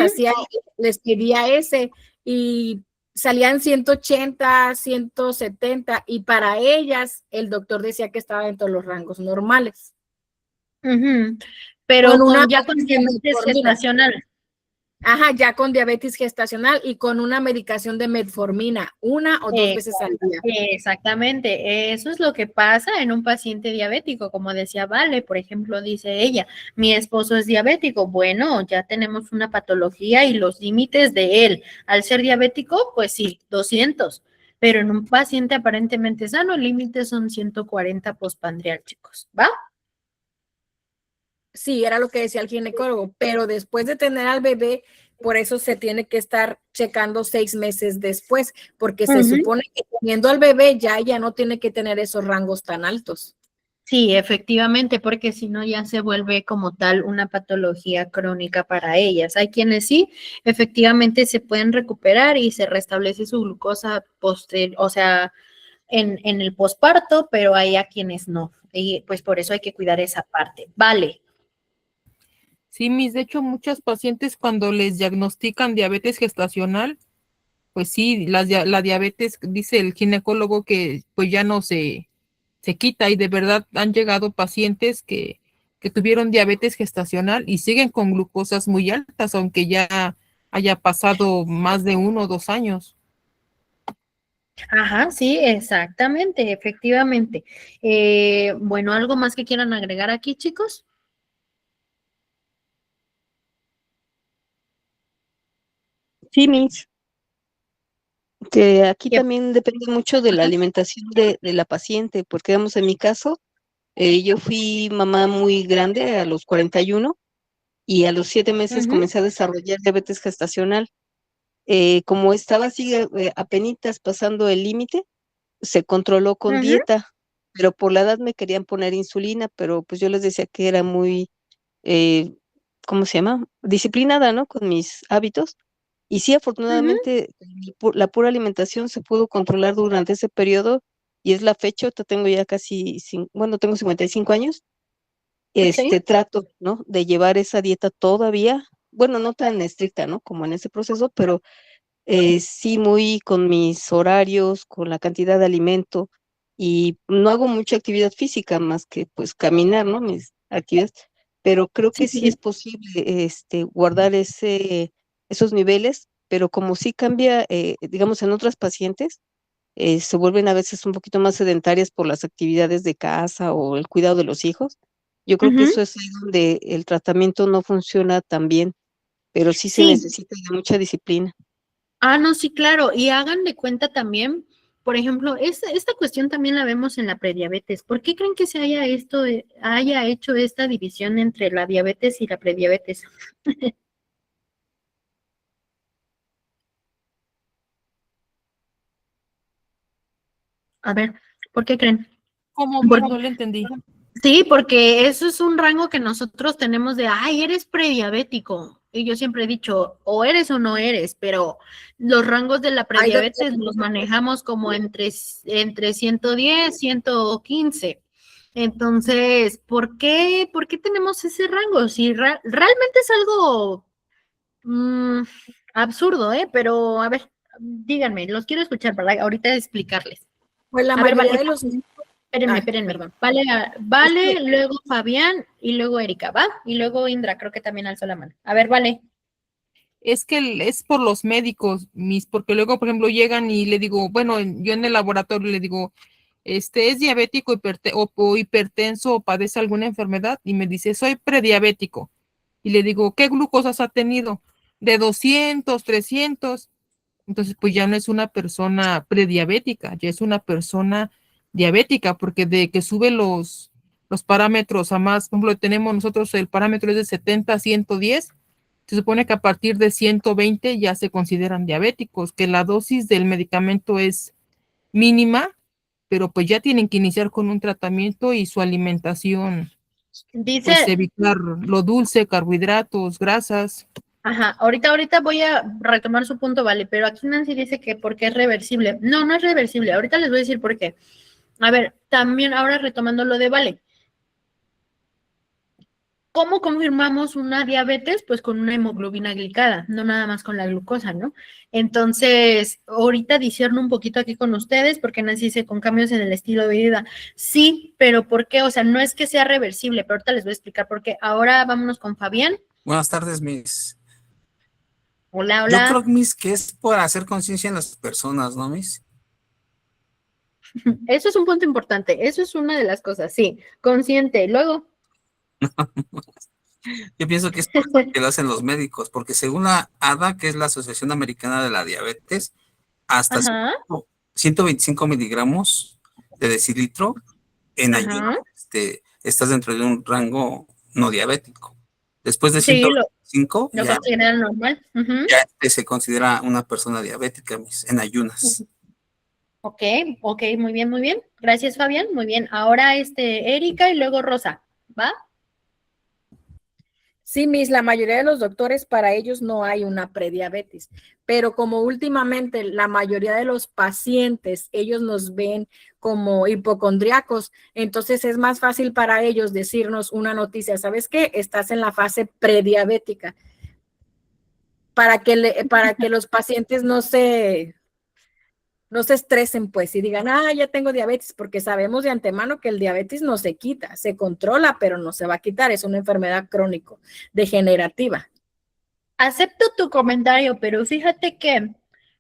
les pedía ese y salían 180, 170 y para ellas el doctor decía que estaba dentro de los rangos normales. Ujú. Con Pero una ya con dosis de diabetes metformina. gestacional. Ajá, ya con diabetes gestacional y con una medicación de metformina, 1 o 2 veces al día. Exactamente, eso es lo que pasa en un paciente diabético, como decía Vale, por ejemplo, dice ella, mi esposo es diabético, bueno, ya tenemos una patología y los límites de él, al ser diabético, pues sí, 200, pero en un paciente aparentemente sano, el límite son 140 postpandrial, chicos, ¿va? Sí, era lo que decía el ginecólogo, pero después de tener al bebé, por eso se tiene que estar checando 6 meses después, porque se Ujú. supone que teniendo al bebé ya no tiene que tener esos rangos tan altos. Sí, efectivamente, porque si no ya se vuelve como tal una patología crónica para ellas. Hay quienes sí, efectivamente se pueden recuperar y se restablece su glucosa o sea, en el posparto, pero hay a quienes no. Y pues por eso hay que cuidar esa parte. Vale. Sí, de hecho, muchas pacientes cuando les diagnostican diabetes gestacional, pues sí, la diabetes, dice el ginecólogo que pues ya no se quita y de verdad han llegado pacientes que tuvieron diabetes gestacional y siguen con glucosas muy altas, aunque ya haya pasado más de 1 o 2 años. Ajá, sí, exactamente, efectivamente. Bueno, ¿algo más que quieran agregar aquí, chicos? Sí, Miss. Que aquí Que- también depende mucho de la Ajá, alimentación de la paciente, porque digamos, en mi caso, yo fui mamá muy grande a los 41 y a los 7 meses ujú, comencé a desarrollar diabetes gestacional. Como estaba así apenitas pasando el límite, se controló con ujú, dieta, pero por la edad me querían poner insulina, pero pues yo les decía que era muy, eh, ¿cómo se llama? Disciplinada, ¿no? Con mis hábitos. Y sí, ujú. afortunadamente, la pura alimentación se pudo controlar durante ese periodo y es la fecha, ahorita tengo ya casi, bueno, tengo 55 años, Ok. trato, ¿no? De llevar esa dieta todavía, bueno, no tan estricta, ¿no? Como en ese proceso, pero sí muy con mis horarios, con la cantidad de alimento y no hago mucha actividad física más que pues caminar, ¿no? Mis actividades, pero creo Sí, que sí, sí es sí. posible guardar esos niveles, pero como sí cambia, digamos, en otras pacientes, se vuelven a veces un poquito más sedentarias por las actividades de casa o el cuidado de los hijos. Yo creo que Ujú. eso es ahí donde el tratamiento no funciona tan bien, pero sí se Sí. necesita de mucha disciplina. Ah, no, sí, claro. Y hagan de cuenta también, por ejemplo, esta cuestión también la vemos en la prediabetes. ¿Por qué creen que se haya hecho esta división entre la diabetes y la prediabetes? A ver, ¿por qué creen? ¿Cómo, Miss? No le entendí. Sí, porque eso es un rango que nosotros tenemos de, ay, eres prediabético. Y yo siempre he dicho, o eres o no eres, pero los rangos de la Hay dos. prediabetes los manejamos como entre 110, 115. Entonces, ¿por qué tenemos ese rango? Si realmente es algo absurdo, ¿eh? Pero a ver, díganme, los quiero escuchar para ahorita explicarles. Pues la A ver, mayoría vale, de los, espérenme. perdón, Vale, es vale, que luego Fabián y luego Erika, ¿va? Y luego Indra, creo que también alzó la mano. A ver, vale. Es que es por los médicos, Miss, porque luego, por ejemplo, llegan y le digo, bueno, yo en el laboratorio le digo, ¿es diabético o hipertenso o padece alguna enfermedad? Y me dice, soy prediabético. Y le digo, ¿qué glucosas ha tenido? De 200, 300. Entonces, pues ya no es una persona prediabética, ya es una persona diabética, porque de que sube los parámetros a más, por ejemplo, tenemos nosotros el parámetro es de 70 a 110, se supone que a partir de 120 ya se consideran diabéticos, que la dosis del medicamento es mínima, pero pues ya tienen que iniciar con un tratamiento y su alimentación, pues Dice, evitar lo dulce, carbohidratos, grasas. ajá, ahorita voy a retomar su punto, vale, pero aquí Nancy dice que porque es reversible. No, no es reversible. Ahorita les voy a decir por qué. A ver, también ahora retomando lo de vale. ¿Cómo confirmamos una diabetes? Pues con una hemoglobina glicada, no nada más con la glucosa, ¿no? Entonces, ahorita discerno un poquito aquí con ustedes, porque Nancy dice con cambios en el estilo de vida. Sí, pero ¿por qué? O sea, no es que sea reversible, pero ahorita les voy a explicar por qué. Ahora vámonos con Fabián. Buenas tardes, Miss. Hola, Yo creo, hola. Miss, que es por hacer conciencia en las personas, ¿no, Miss? Eso es un punto importante. Eso es una de las cosas, sí. Consciente. Luego. Yo pienso que es por eso que lo hacen los médicos, porque según la ADA, que es la Asociación Americana de la Diabetes, hasta Ajá, 125 miligramos de decilitro en ayuno, ajá. estás dentro de un rango no diabético. Después de Sí, 125, lo consideran normal. Ujú. ya se considera una persona diabética, Miss, en ayunas. Ok, ok, muy bien, muy bien. Gracias, Fabián. Muy bien. Ahora Erika y luego Rosa. ¿Va? sí, Miss, la mayoría de los doctores para ellos no hay una prediabetes, pero como últimamente la mayoría de los pacientes, ellos nos ven como hipocondriacos, entonces es más fácil para ellos decirnos una noticia, ¿sabes qué? Estás en la fase prediabética, para que los pacientes no se estresen pues y digan, ya tengo diabetes, porque sabemos de antemano que el diabetes no se quita, se controla, pero no se va a quitar, es una enfermedad crónico degenerativa. Acepto tu comentario, pero fíjate que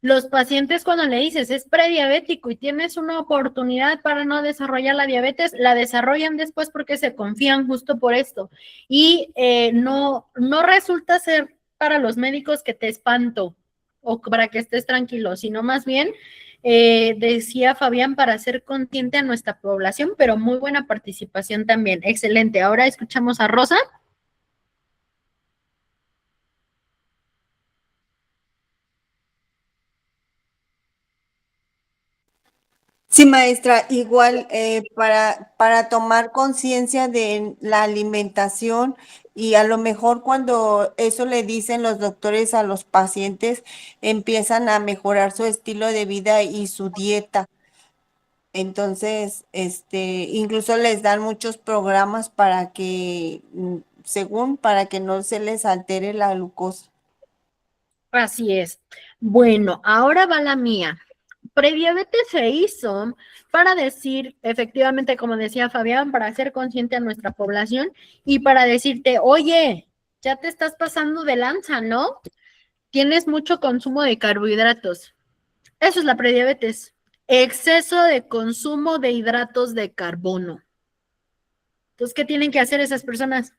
los pacientes cuando le dices es prediabético y tienes una oportunidad para no desarrollar la diabetes, la desarrollan después porque se confían justo por esto. Y no resulta ser para los médicos que te espanto. o para que estés tranquilo, sino más bien, decía Fabián, para ser consciente a nuestra población, pero muy buena participación también. Excelente. Ahora escuchamos a Rosa. Sí, maestra, igual para tomar conciencia de la alimentación y a lo mejor cuando eso le dicen los doctores a los pacientes, empiezan a mejorar su estilo de vida y su dieta. Entonces, incluso les dan muchos programas para que, según, para que no se les altere la glucosa. Así es. Bueno, ahora va la mía. Prediabetes se hizo para decir, efectivamente, como decía Fabián, para hacer consciente a nuestra población y para decirte, oye, ya te estás pasando de lanza, ¿no? Tienes mucho consumo de carbohidratos. Eso es la prediabetes. Exceso de consumo de hidratos de carbono. Entonces, ¿qué tienen que hacer esas personas?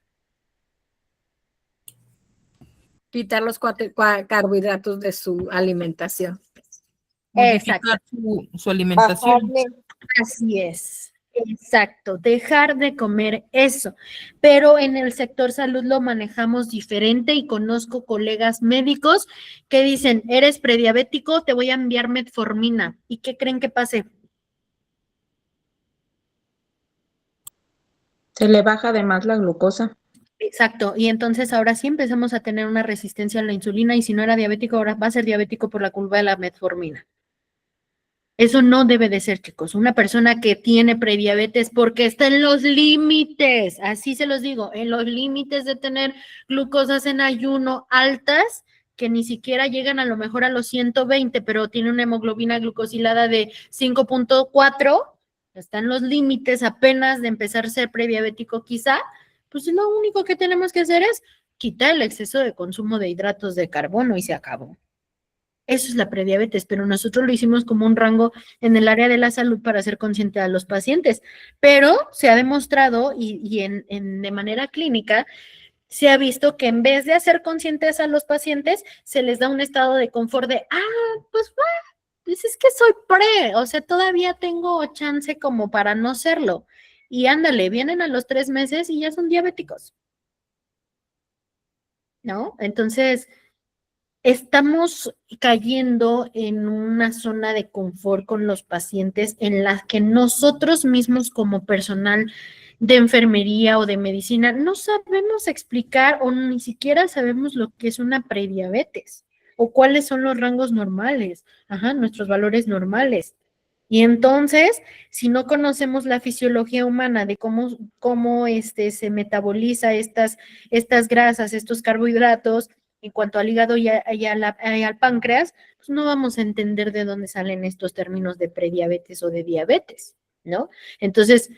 Quitar los carbohidratos de su alimentación. Modificar su alimentación. Bajarle. Así es. Exacto, dejar de comer eso. Pero en el sector salud lo manejamos diferente y conozco colegas médicos que dicen, eres prediabético, te voy a enviar metformina. ¿Y qué creen que pase? Se le baja además la glucosa. Exacto, y entonces ahora sí empezamos a tener una resistencia a la insulina y si no era diabético, ahora va a ser diabético por la culpa de la metformina. Eso no debe de ser, chicos. Una persona que tiene prediabetes porque está en los límites, así se los digo, en los límites de tener glucosas en ayuno altas, que ni siquiera llegan a lo mejor a los 120, pero tiene una hemoglobina glucosilada de 5.4, está en los límites apenas de empezar a ser prediabético quizá, pues lo único que tenemos que hacer es quitar el exceso de consumo de hidratos de carbono y se acabó. Eso es la prediabetes, pero nosotros lo hicimos como un rango en el área de la salud para ser consciente a los pacientes. Pero se ha demostrado y de manera clínica se ha visto que en vez de hacer conscientes a los pacientes, se les da un estado de confort de, pues es que soy o sea, todavía tengo chance como para no serlo. Y ándale, vienen a los 3 meses y ya son diabéticos. ¿No? Entonces, estamos cayendo en una zona de confort con los pacientes en la que nosotros mismos como personal de enfermería o de medicina no sabemos explicar o ni siquiera sabemos lo que es una prediabetes o cuáles son los rangos normales, nuestros valores normales. Y entonces, si no conocemos la fisiología humana de cómo se metaboliza estas grasas, estos carbohidratos, en cuanto al hígado y al páncreas, pues no vamos a entender de dónde salen estos términos de prediabetes o de diabetes, ¿no? Entonces,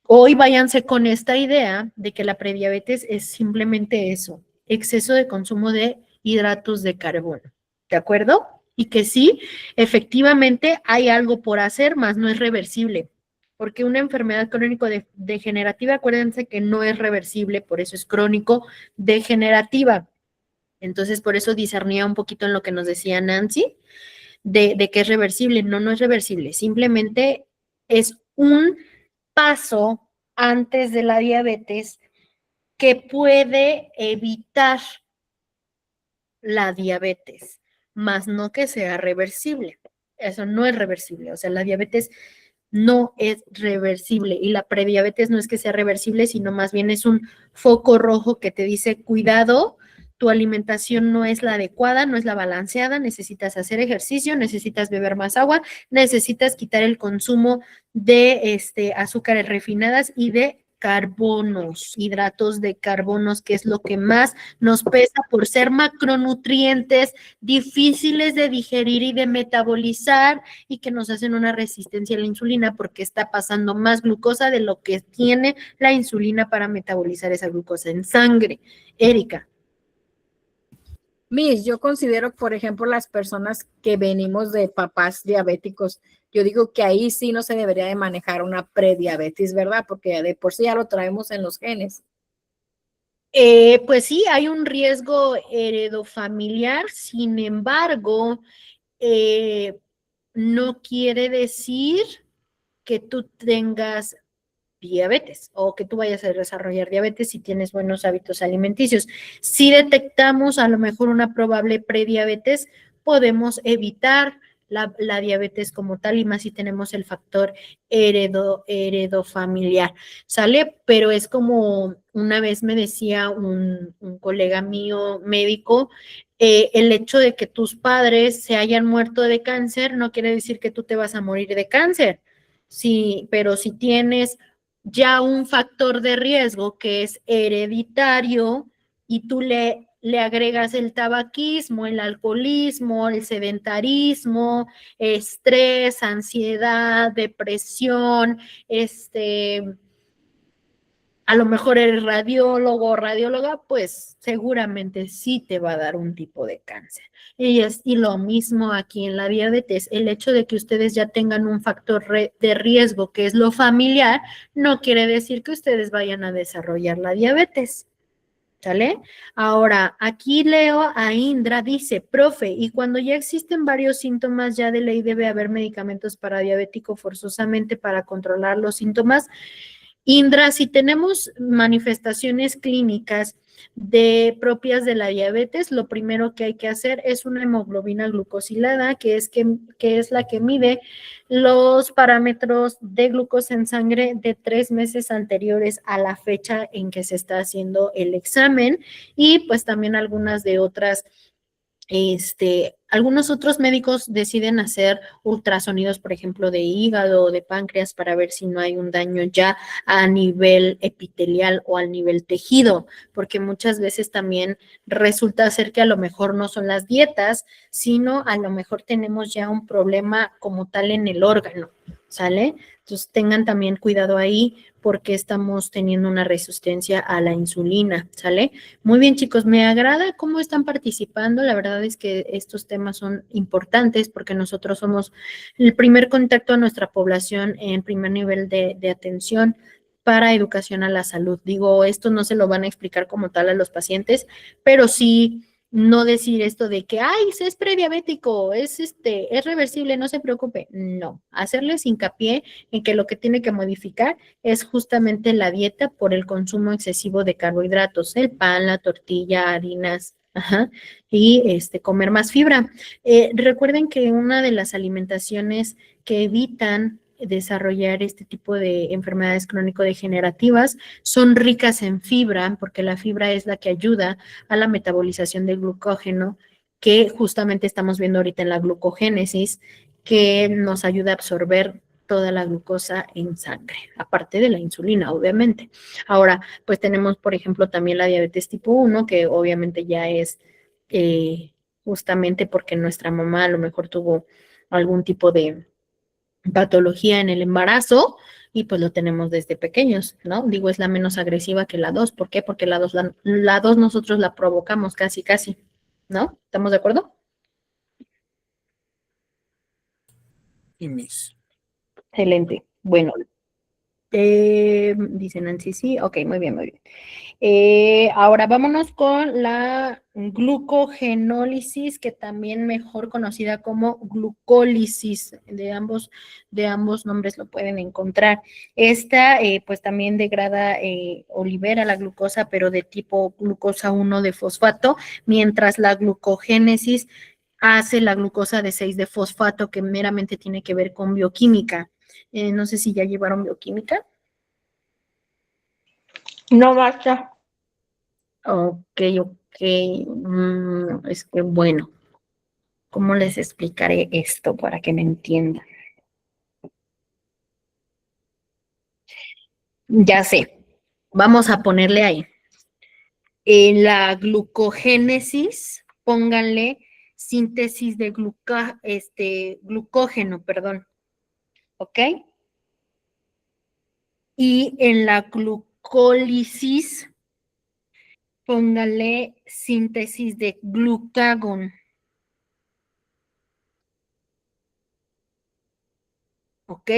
hoy váyanse con esta idea de que la prediabetes es simplemente eso, exceso de consumo de hidratos de carbono, ¿de acuerdo? Y que sí, efectivamente hay algo por hacer, más no es reversible, porque una enfermedad crónico-degenerativa, acuérdense que no es reversible, por eso es crónico-degenerativa. Entonces, por eso discernía un poquito en lo que nos decía Nancy, de que es reversible. No, no es reversible. Simplemente es un paso antes de la diabetes que puede evitar la diabetes, más no que sea reversible. Eso no es reversible. O sea, la diabetes no es reversible y la prediabetes no es que sea reversible, sino más bien es un foco rojo que te dice, cuidado, tu alimentación no es la adecuada, no es la balanceada, necesitas hacer ejercicio, necesitas beber más agua, necesitas quitar el consumo de azúcares refinadas y de carbonos, hidratos de carbonos, que es lo que más nos pesa por ser macronutrientes difíciles de digerir y de metabolizar y que nos hacen una resistencia a la insulina porque está pasando más glucosa de lo que tiene la insulina para metabolizar esa glucosa en sangre. Erika. Miss, yo considero, por ejemplo, las personas que venimos de papás diabéticos, yo digo que ahí sí no se debería de manejar una prediabetes, ¿verdad? Porque de por sí ya lo traemos en los genes. Pues sí, hay un riesgo heredofamiliar, sin embargo, no quiere decir que tú tengas diabetes o que tú vayas a desarrollar diabetes si tienes buenos hábitos alimenticios. Si detectamos a lo mejor una probable prediabetes, podemos evitar la diabetes como tal y más si tenemos el factor heredofamiliar, ¿sale? Pero es como una vez me decía un colega mío médico, el hecho de que tus padres se hayan muerto de cáncer no quiere decir que tú te vas a morir de cáncer. Sí, pero si tienes ya un factor de riesgo que es hereditario y tú le agregas el tabaquismo, el alcoholismo, el sedentarismo, estrés, ansiedad, depresión, a lo mejor eres radiólogo o radióloga, pues seguramente sí te va a dar un tipo de cáncer. Y lo mismo aquí en la diabetes, el hecho de que ustedes ya tengan un factor de riesgo que es lo familiar, no quiere decir que ustedes vayan a desarrollar la diabetes. ¿Sale? Ahora, aquí leo a Indra, dice, profe, y cuando ya existen varios síntomas, ya de ley debe haber medicamentos para diabético forzosamente para controlar los síntomas. Indra, si tenemos manifestaciones clínicas propias de la diabetes, lo primero que hay que hacer es una hemoglobina glucosilada, que es la que mide los parámetros de glucosa en sangre de 3 meses anteriores a la fecha en que se está haciendo el examen y pues también algunas de otras algunos otros médicos deciden hacer ultrasonidos, por ejemplo, de hígado o de páncreas para ver si no hay un daño ya a nivel epitelial o al nivel tejido, porque muchas veces también resulta ser que a lo mejor no son las dietas, sino a lo mejor tenemos ya un problema como tal en el órgano, ¿sale? Entonces tengan también cuidado ahí porque estamos teniendo una resistencia a la insulina, ¿sale? Muy bien, chicos, me agrada cómo están participando. La verdad es que estos temas son importantes porque nosotros somos el primer contacto a nuestra población en primer nivel de atención para educación a la salud. Digo, esto no se lo van a explicar como tal a los pacientes, pero sí no decir esto de que, ay, es prediabético, es reversible, no se preocupe. No, hacerles hincapié en que lo que tiene que modificar es justamente la dieta por el consumo excesivo de carbohidratos, el pan, la tortilla, harinas, ajá, y comer más fibra. Recuerden que una de las alimentaciones que evitan desarrollar este tipo de enfermedades crónico-degenerativas son ricas en fibra, porque la fibra es la que ayuda a la metabolización del glucógeno, que justamente estamos viendo ahorita en la glucogénesis, que nos ayuda a absorber toda la glucosa en sangre, aparte de la insulina, obviamente. Ahora, pues tenemos, por ejemplo, también la diabetes tipo 1, que obviamente ya es justamente porque nuestra mamá a lo mejor tuvo algún tipo de patología en el embarazo y pues lo tenemos desde pequeños, ¿no? Digo, es la menos agresiva que la 2. ¿Por qué? Porque la 2 nosotros la provocamos casi, casi, ¿no? ¿Estamos de acuerdo? Y mis. Excelente. Bueno, dice Nancy, sí, ok, muy bien, muy bien. Ahora vámonos con la glucogenólisis, que también mejor conocida como glucólisis, de ambos nombres lo pueden encontrar. Esta pues también degrada o libera la glucosa, pero de tipo glucosa 1 de fosfato, mientras la glucogénesis hace la glucosa de 6 de fosfato, que meramente tiene que ver con bioquímica. No sé si ya llevaron bioquímica. No basta. Ok, ok. Es que bueno, ¿cómo les explicaré esto para que me entiendan? Ya sé, vamos a ponerle ahí. En la glucogénesis, pónganle síntesis de glucógeno, perdón. ¿Ok? Y en la glucólisis, póngale síntesis de glucagón. ¿Ok?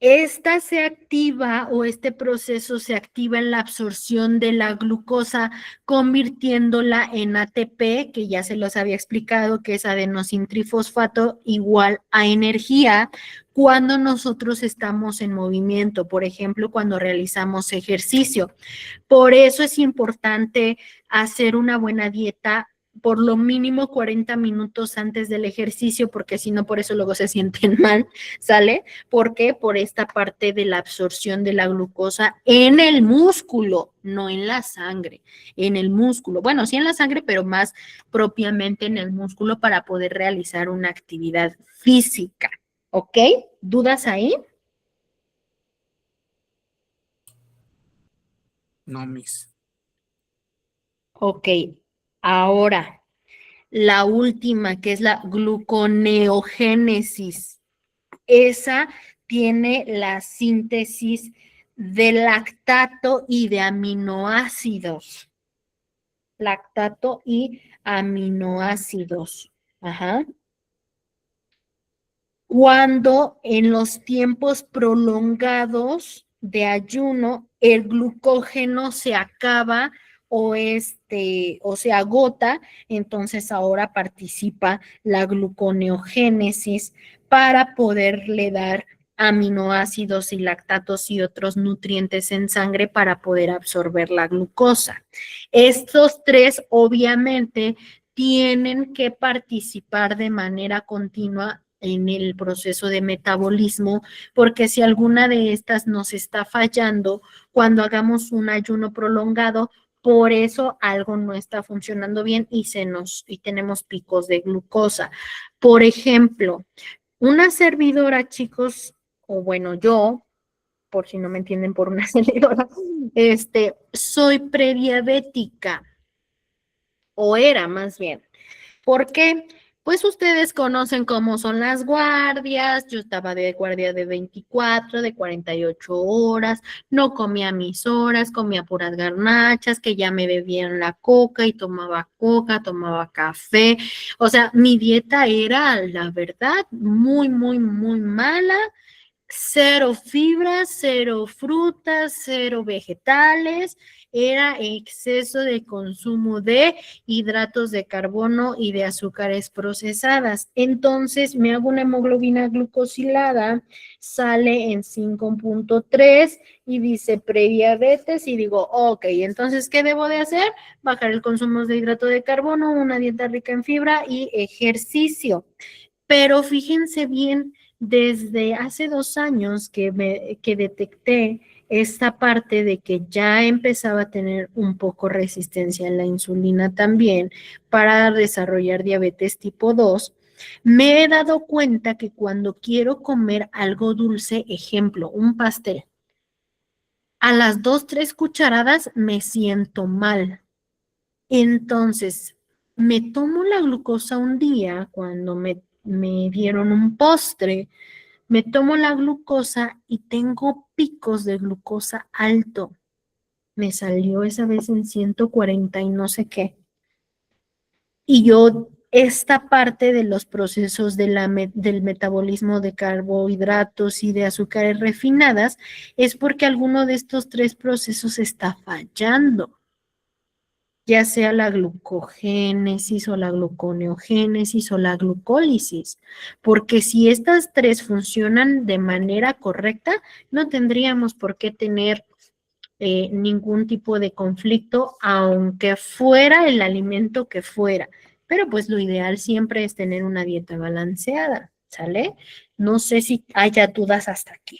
Esta se activa o este proceso se activa en la absorción de la glucosa, convirtiéndola en ATP, que ya se los había explicado, que es adenosintrifosfato igual a energía cuando nosotros estamos en movimiento, por ejemplo, cuando realizamos ejercicio. Por eso es importante hacer una buena dieta por lo mínimo 40 minutos antes del ejercicio, porque si no, por eso luego se sienten mal, ¿sale? ¿Por qué? Por esta parte de la absorción de la glucosa en el músculo, no en la sangre, en el músculo. Bueno, sí en la sangre, pero más propiamente en el músculo para poder realizar una actividad física, ¿ok? ¿Dudas ahí? No, Miss. Ok, ahora la última, que es la gluconeogénesis. Esa tiene la síntesis de lactato y de aminoácidos. Lactato y aminoácidos. Ajá. Cuando en los tiempos prolongados de ayuno el glucógeno se acaba o se agota, entonces ahora participa la gluconeogénesis para poderle dar aminoácidos y lactatos y otros nutrientes en sangre para poder absorber la glucosa. Estos tres obviamente tienen que participar de manera continua en el proceso de metabolismo, porque si alguna de estas nos está fallando cuando hagamos un ayuno prolongado, por eso algo no está funcionando bien y tenemos picos de glucosa. Por ejemplo, una servidora, chicos, o bueno, yo, por si no me entienden por una servidora, soy prediabética, o era más bien. ¿Por qué? Pues ustedes conocen cómo son las guardias. Yo estaba de guardia de 24, de 48 horas, no comía mis horas, comía puras garnachas, que ya me bebían la coca, tomaba café. O sea, mi dieta era, la verdad, muy, muy, muy mala. Cero fibras, cero frutas, cero vegetales, era exceso de consumo de hidratos de carbono y de azúcares procesadas. Entonces me hago una hemoglobina glucosilada, sale en 5.3 y dice prediabetes y digo, ok, entonces, ¿qué debo de hacer? Bajar el consumo de hidrato de carbono, una dieta rica en fibra y ejercicio. Pero fíjense bien, desde hace 2 años que detecté esta parte de que ya empezaba a tener un poco resistencia a la insulina también para desarrollar diabetes tipo 2, me he dado cuenta que cuando quiero comer algo dulce, ejemplo, un pastel, a las 2, 3 cucharadas me siento mal. Entonces, me tomo la glucosa un día cuando me dieron un postre, me tomo la glucosa y tengo picos de glucosa alto. Me salió esa vez en 140 y no sé qué. Y yo, esta parte de los procesos del metabolismo de carbohidratos y de azúcares refinadas es porque alguno de estos 3 procesos está fallando, ya sea la glucogénesis o la gluconeogénesis o la glucólisis, porque si estas 3 funcionan de manera correcta, no tendríamos por qué tener ningún tipo de conflicto, aunque fuera el alimento que fuera. Pero pues lo ideal siempre es tener una dieta balanceada, ¿sale? No sé si haya dudas hasta aquí.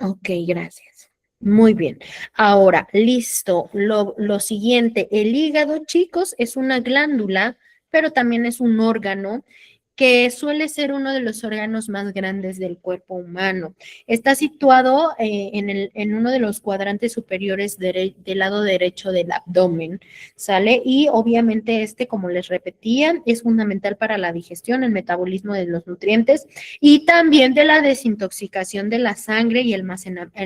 Ok, gracias. Muy bien. Ahora, listo. Lo siguiente, el hígado, chicos, es una glándula, pero también es un órgano que suele ser uno de los órganos más grandes del cuerpo humano. Está situado en uno de los cuadrantes superiores del lado derecho del abdomen, ¿sale? Y obviamente como les repetía, es fundamental para la digestión, el metabolismo de los nutrientes y también de la desintoxicación de la sangre y el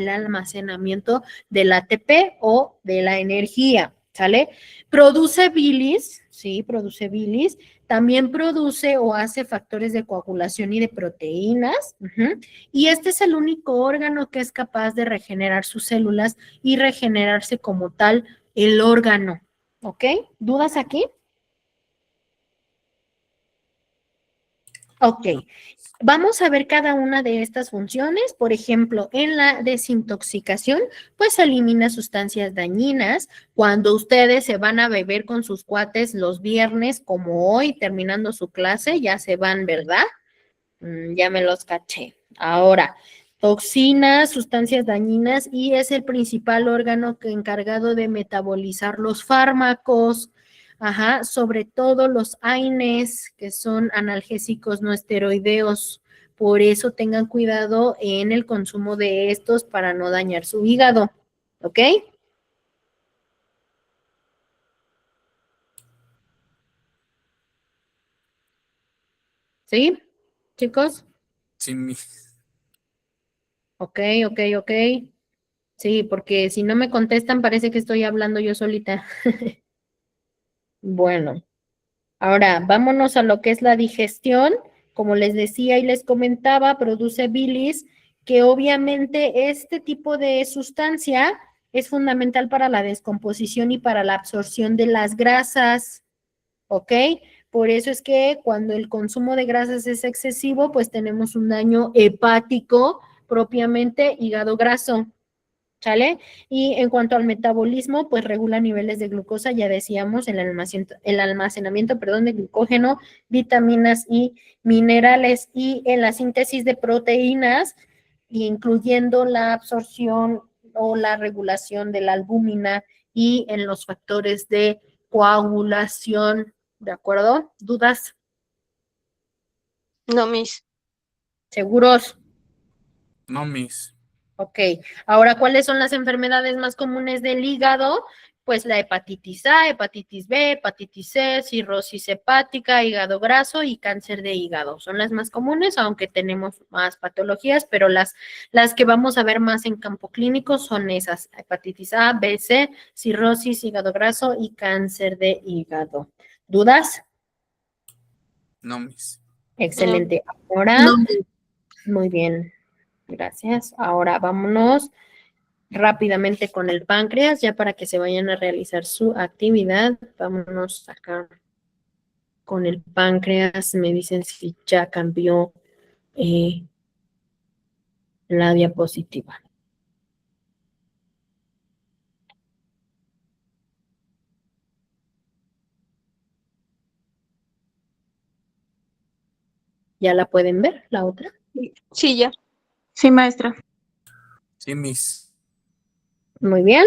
almacenamiento del ATP o de la energía. ¿sale? Produce bilis, sí, produce bilis, también produce o hace factores de coagulación y de proteínas, y este es el único órgano que es capaz de regenerar sus células y regenerarse como tal el órgano, ¿ok? ¿Dudas aquí? Ok, vamos a ver cada una de estas funciones. Por ejemplo, en la desintoxicación, pues elimina sustancias dañinas. Cuando ustedes se van a beber con sus cuates los viernes, como hoy, terminando su clase, ya se van, ¿verdad? Ya me los caché. Ahora, toxinas, sustancias dañinas, y es el principal órgano encargado de metabolizar los fármacos. Ajá, sobre todo los AINES, que son analgésicos no esteroideos. Por eso tengan cuidado en el consumo de estos para no dañar su hígado. ¿Ok? ¿Sí, chicos? Sí, Miss. Ok, ok, ok. Sí, porque si no me contestan parece que estoy hablando yo solita. Bueno. Ahora, vámonos a lo que es la digestión. Como les decía y les comentaba, produce bilis, que obviamente este tipo de sustancia es fundamental para la descomposición y para la absorción de las grasas, ¿ok? Por eso es que cuando el consumo de grasas es excesivo, pues tenemos un daño hepático, propiamente hígado graso. ¿Sale? Y en cuanto al metabolismo, pues regula niveles de glucosa, ya decíamos, el almacenamiento, perdón, de glucógeno, vitaminas y minerales, y en la síntesis de proteínas, incluyendo la absorción o la regulación de la albúmina y en los factores de coagulación, ¿de acuerdo? ¿Dudas? No, Miss. ¿Seguros? No, Miss. Ok, ahora, ¿cuáles son las enfermedades más comunes del hígado? Pues la hepatitis A, hepatitis B, hepatitis C, cirrosis hepática, hígado graso y cáncer de hígado. Son las más comunes, aunque tenemos más patologías, pero las que vamos a ver más en campo clínico son esas: hepatitis A, B, C, cirrosis, hígado graso y cáncer de hígado. ¿Dudas? No, Miss. Excelente. Ahora, muy bien, gracias. Ahora vámonos rápidamente con el páncreas, ya para que se vayan a realizar su actividad. Vámonos acá con el páncreas. Me dicen si ya cambió la diapositiva. ¿Ya la pueden ver, la otra? Sí, ya. Sí, maestra. Sí, Miss. Muy bien,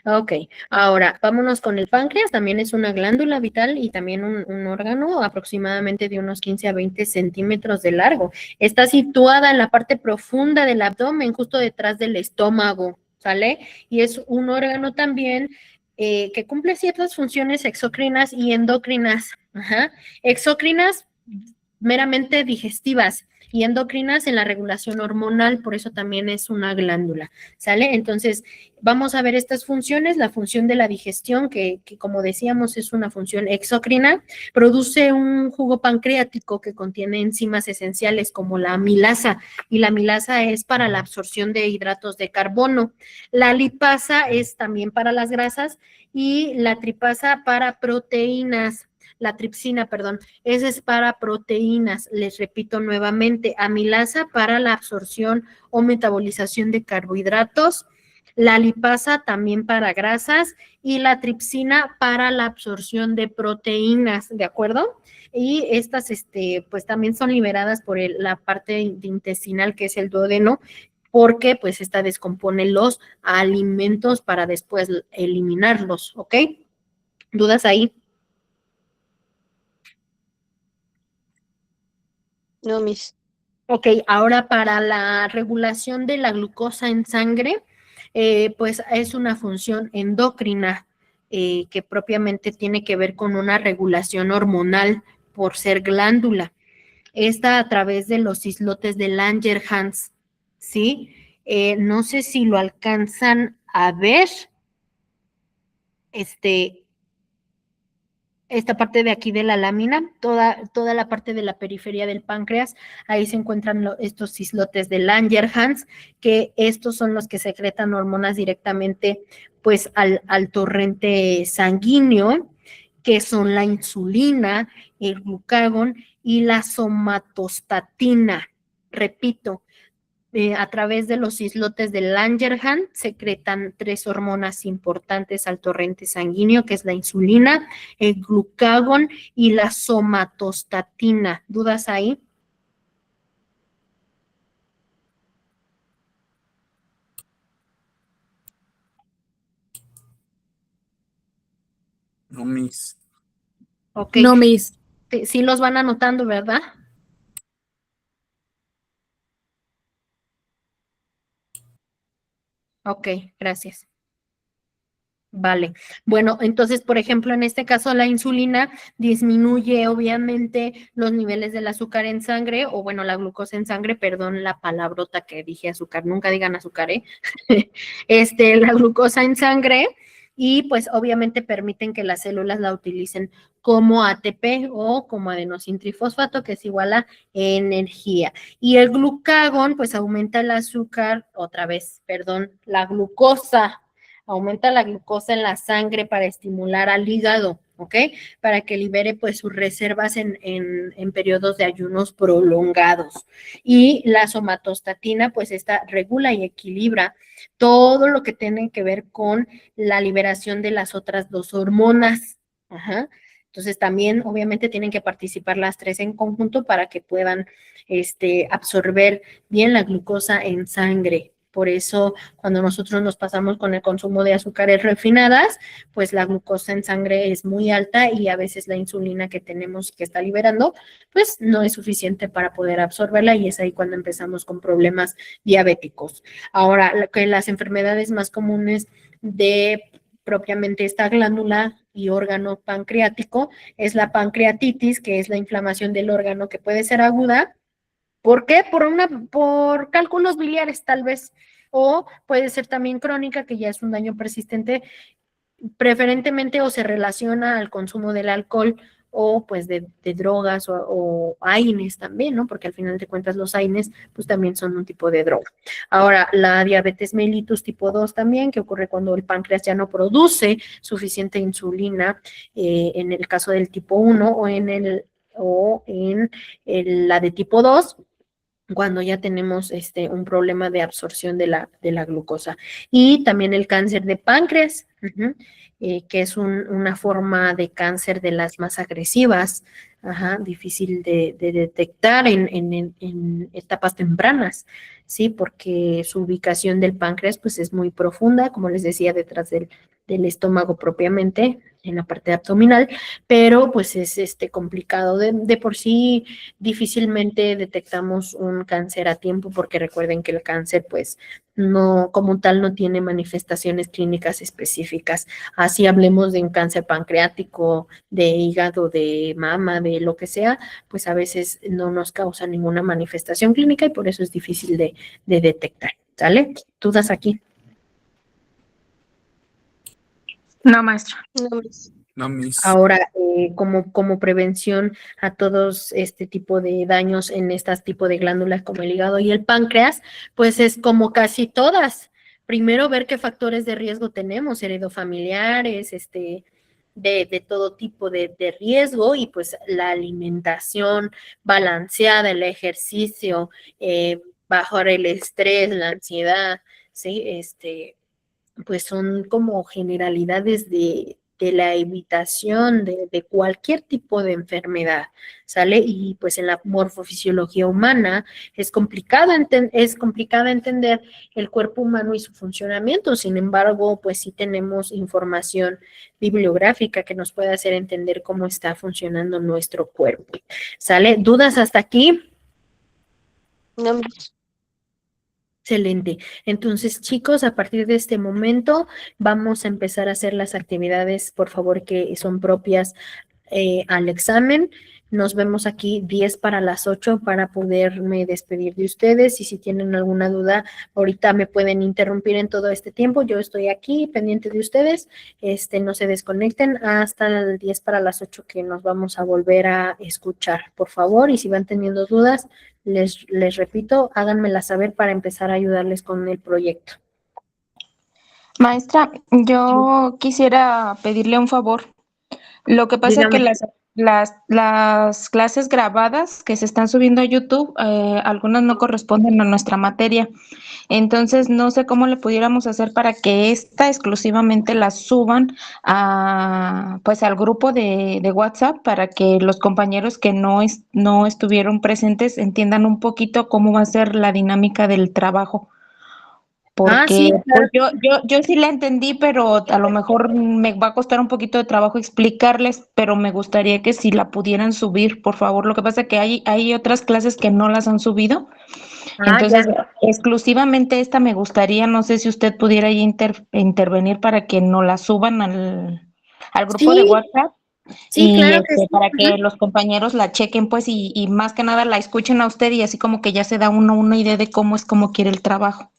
ok. Ahora, vámonos con el páncreas. También es una glándula vital y también un órgano aproximadamente de unos 15 a 20 centímetros de largo. Está situada en la parte profunda del abdomen, justo detrás del estómago, ¿sale? Y es un órgano también que cumple ciertas funciones exocrinas y endocrinas. Ajá. Exocrinas meramente digestivas y endocrinas en la regulación hormonal, por eso también es una glándula, ¿sale? Entonces, vamos a ver estas funciones. La función de la digestión, que como decíamos es una función exocrina, produce un jugo pancreático que contiene enzimas esenciales como la amilasa, y la amilasa es para la absorción de hidratos de carbono. La lipasa es también para las grasas y la tripasa para proteínas. La tripsina, perdón, esa es para proteínas. Les repito nuevamente: amilasa para la absorción o metabolización de carbohidratos, la lipasa también para grasas y la tripsina para la absorción de proteínas, ¿de acuerdo? Y estas, pues también son liberadas por la parte intestinal, que es el duodeno, porque pues esta descompone los alimentos para después eliminarlos, ¿ok? ¿Dudas ahí? No, Miss. Ok, ahora para la regulación de la glucosa en sangre, pues es una función endocrina que propiamente tiene que ver con una regulación hormonal por ser glándula. Esta a través de los islotes de Langerhans, ¿sí? No sé si lo alcanzan a ver. esta parte de aquí de la lámina, toda la parte de la periferia del páncreas, ahí se encuentran estos islotes de Langerhans, que estos son los que secretan hormonas directamente pues al torrente sanguíneo, que son la insulina, el glucagón y la somatostatina. Repito, a través de los islotes de Langerhans secretan 3 hormonas importantes al torrente sanguíneo, que es la insulina, el glucagón y la somatostatina. ¿Dudas ahí? No, Miss. Ok. No, Miss. Sí los van anotando, ¿verdad? Ok, gracias. Vale. Bueno, entonces, por ejemplo, en este caso la insulina disminuye obviamente los niveles del azúcar en sangre, o bueno, la glucosa en sangre, perdón la palabrota que dije azúcar, nunca digan azúcar, ¿eh? La glucosa en sangre, y pues obviamente permiten que las células la utilicen como ATP o como adenosintrifosfato, que es igual a energía. Y el glucagón, pues aumenta el azúcar, otra vez, perdón, la glucosa. Aumenta la glucosa en la sangre para estimular al hígado, ¿ok? Para que libere pues sus reservas en periodos de ayunos prolongados. Y la somatostatina pues esta regula y equilibra todo lo que tiene que ver con la liberación de las otras 2 hormonas. Ajá. Entonces también obviamente tienen que participar las 3 en conjunto para que puedan absorber bien la glucosa en sangre. Por eso, cuando nosotros nos pasamos con el consumo de azúcares refinadas, pues la glucosa en sangre es muy alta y a veces la insulina que tenemos que está liberando, pues no es suficiente para poder absorberla, y es ahí cuando empezamos con problemas diabéticos. Ahora, las enfermedades más comunes de propiamente esta glándula y órgano pancreático es la pancreatitis, que es la inflamación del órgano que puede ser aguda. ¿Por qué? Por cálculos biliares tal vez, o puede ser también crónica, que ya es un daño persistente, preferentemente o se relaciona al consumo del alcohol o pues de drogas o AINES también, ¿no? Porque al final de cuentas los AINES pues también son un tipo de droga. Ahora, la diabetes mellitus tipo 2 también, que ocurre cuando el páncreas ya no produce suficiente insulina, en el caso del tipo 1 o en la de tipo 2, cuando ya tenemos un problema de absorción de la glucosa. Y también el cáncer de páncreas, que es una forma de cáncer de las más agresivas, difícil de detectar en etapas tempranas, ¿sí? Porque su ubicación del páncreas pues es muy profunda, como les decía, detrás del estómago propiamente, en la parte abdominal, pero pues es complicado. De por sí difícilmente detectamos un cáncer a tiempo, porque recuerden que el cáncer pues no, como tal, no tiene manifestaciones clínicas específicas. Así hablemos de un cáncer pancreático, de hígado, de mama, de lo que sea, pues a veces no nos causa ninguna manifestación clínica y por eso es difícil de detectar. ¿Sale? ¿Dudas aquí? No, maestra. No, Miss. No, Miss. Ahora, como prevención a todos este tipo de daños en estas tipo de glándulas como el hígado y el páncreas, pues es como casi todas. Primero ver qué factores de riesgo tenemos, heredofamiliares, de todo tipo de riesgo, y pues la alimentación balanceada, el ejercicio, bajar el estrés, la ansiedad, ¿sí? Pues son como generalidades de la evitación de cualquier tipo de enfermedad, ¿sale? Y pues en la morfofisiología humana es complicado entender el cuerpo humano y su funcionamiento. Sin embargo, pues sí tenemos información bibliográfica que nos puede hacer entender cómo está funcionando nuestro cuerpo, ¿sale? ¿Dudas hasta aquí? No, Miss. Excelente. Entonces, chicos, a partir de este momento vamos a empezar a hacer las actividades, por favor, que son propias al examen. Nos vemos aquí 10 para las 8 para poderme despedir de ustedes y si tienen alguna duda, ahorita me pueden interrumpir en todo este tiempo. Yo estoy aquí pendiente de ustedes. No se desconecten hasta el 10 para las 8 que nos vamos a volver a escuchar, por favor. Y si van teniendo dudas, les repito, háganmela saber para empezar a ayudarles con el proyecto. Maestra, yo quisiera pedirle un favor. Lo que pasa es que Dígame. las clases grabadas que se están subiendo a YouTube, algunas no corresponden a nuestra materia. Entonces, no sé cómo le pudiéramos hacer para que esta exclusivamente la suban pues al grupo de WhatsApp para que los compañeros que no estuvieron presentes entiendan un poquito cómo va a ser la dinámica del trabajo. Porque sí, claro. pues yo sí la entendí, pero a lo mejor me va a costar un poquito de trabajo explicarles, pero me gustaría que si la pudieran subir, por favor. Lo que pasa es que hay otras clases que no las han subido. Entonces, exclusivamente esta me gustaría, no sé si usted pudiera ahí intervenir para que no la suban al grupo de WhatsApp. Sí, Y claro que sí. para que los compañeros la chequen, pues, y más que nada la escuchen a usted y así como que ya se da uno una idea de cómo es como quiere el trabajo.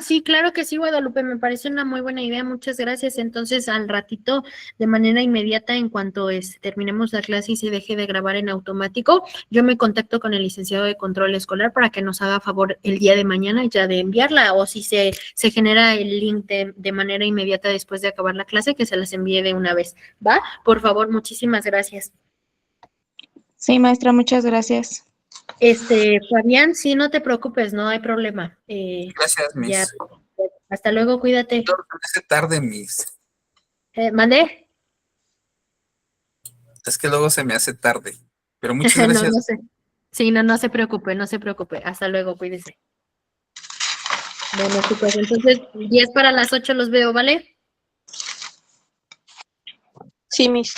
Sí, claro que sí, Guadalupe, me parece una muy buena idea, muchas gracias. Entonces, al ratito, de manera inmediata, en cuanto terminemos la clase y se deje de grabar en automático, yo me contacto con el licenciado de control escolar para que nos haga favor el día de mañana ya de enviarla, o si se genera el link de manera inmediata después de acabar la clase, que se las envíe de una vez, ¿va? Por favor, muchísimas gracias. Sí, maestra, muchas gracias. Fabián, sí, no te preocupes, no hay problema. Gracias, Miss. Ya, hasta luego, cuídate. Hace tarde, Miss. ¿Mandé? Es que luego se me hace tarde. Pero muchas gracias. No sé. Sí, no se preocupe, no se preocupe. Hasta luego, cuídese. Bueno, chicos, entonces 10 para las 8 los veo, ¿vale? Sí, Miss.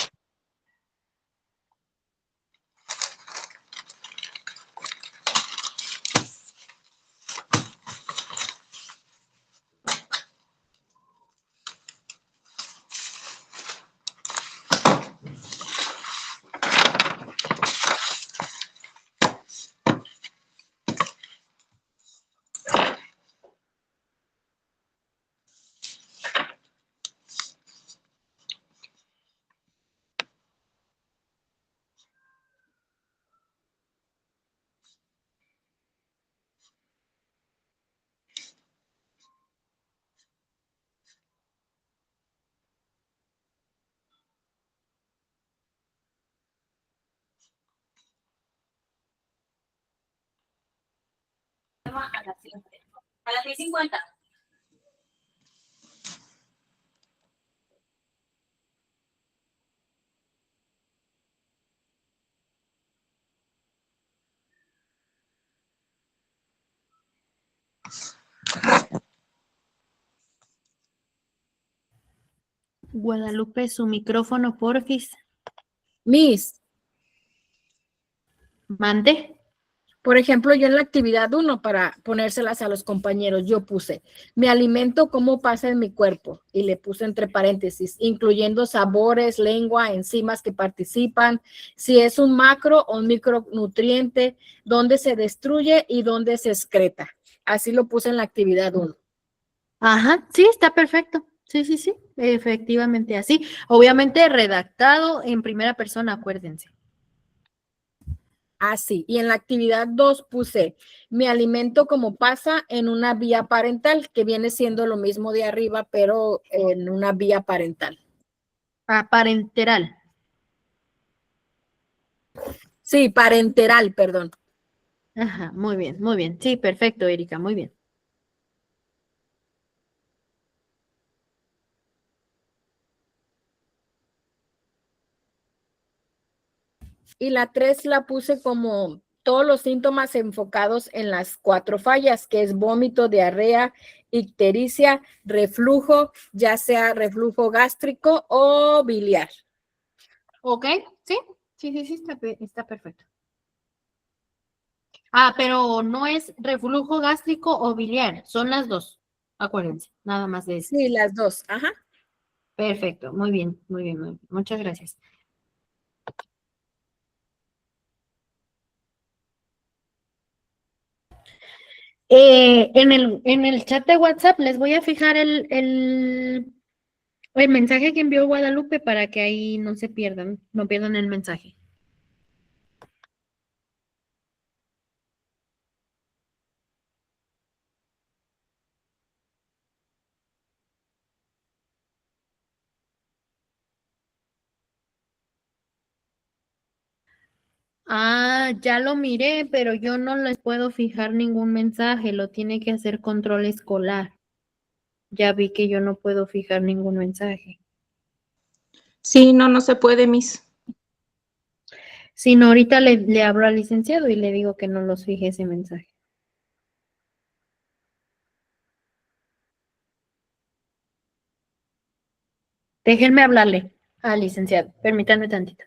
A las 6:50. Guadalupe, su micrófono, porfis. Miss, Mande. por ejemplo, yo en la actividad 1, para ponérselas a los compañeros, yo puse, me alimento cómo pasa en mi cuerpo, y le puse entre paréntesis, incluyendo sabores, lengua, enzimas que participan, si es un macro o un micronutriente, dónde se destruye y dónde se excreta. Así lo puse en la actividad 1. Ajá, sí, está perfecto. Sí, efectivamente así. Obviamente redactado en primera persona, acuérdense. Así, y en la actividad 2 puse, me alimento como pasa en una vía parental, que viene siendo lo mismo de arriba, pero en una vía parental. Parenteral. Sí, parenteral, perdón. Ajá, muy bien, muy bien. Sí, perfecto, Erika, muy bien. Y la 3 la puse como todos los síntomas enfocados en las 4 fallas, que es vómito, diarrea, ictericia, reflujo, ya sea reflujo gástrico o biliar. Ok, sí, está perfecto. Pero no es reflujo gástrico o biliar, son las dos. Acuérdense, nada más de eso. Sí, las dos, ajá. Perfecto, muy bien. Muchas gracias. En el chat de WhatsApp les voy a fijar el mensaje que envió Guadalupe para que ahí no se pierdan, no pierdan el mensaje. Ah, ya lo miré, pero yo no les puedo fijar ningún mensaje, lo tiene que hacer control escolar. Ya vi que yo no puedo fijar ningún mensaje. Sí, no, no se puede, Miss. Si no, ahorita le hablo al licenciado y le digo que no los fije ese mensaje. Déjenme hablarle al licenciado, permítanme tantito.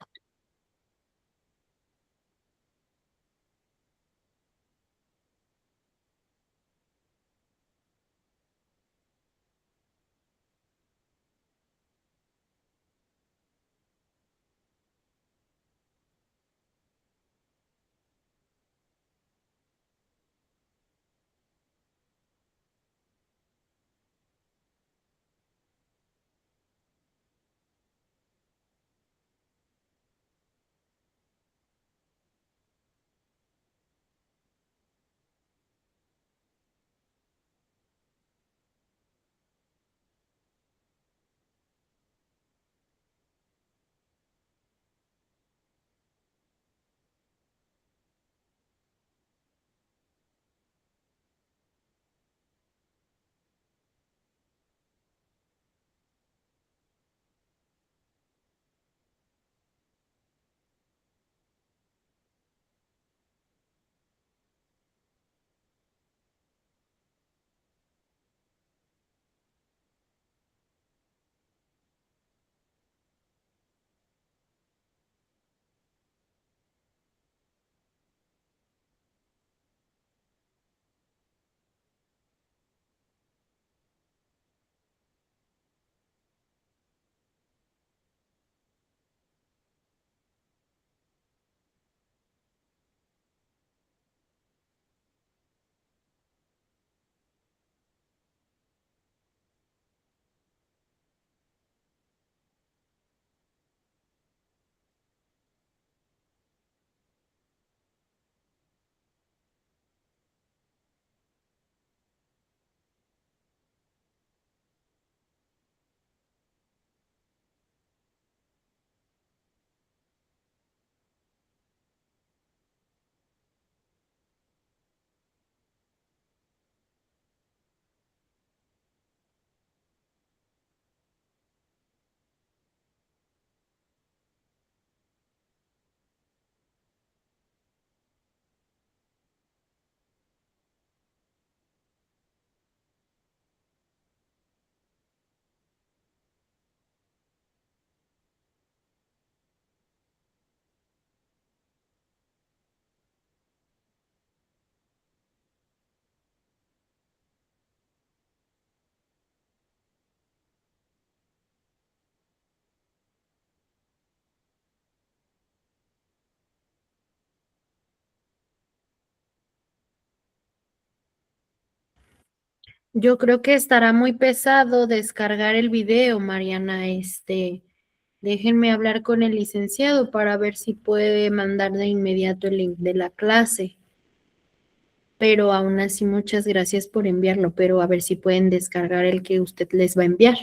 Yo creo que estará muy pesado descargar el video, Mariana. Déjenme hablar con el licenciado para ver si puede mandar de inmediato el link de la clase. Pero aún así, muchas gracias por enviarlo, pero a ver si pueden descargar el que usted les va a enviar.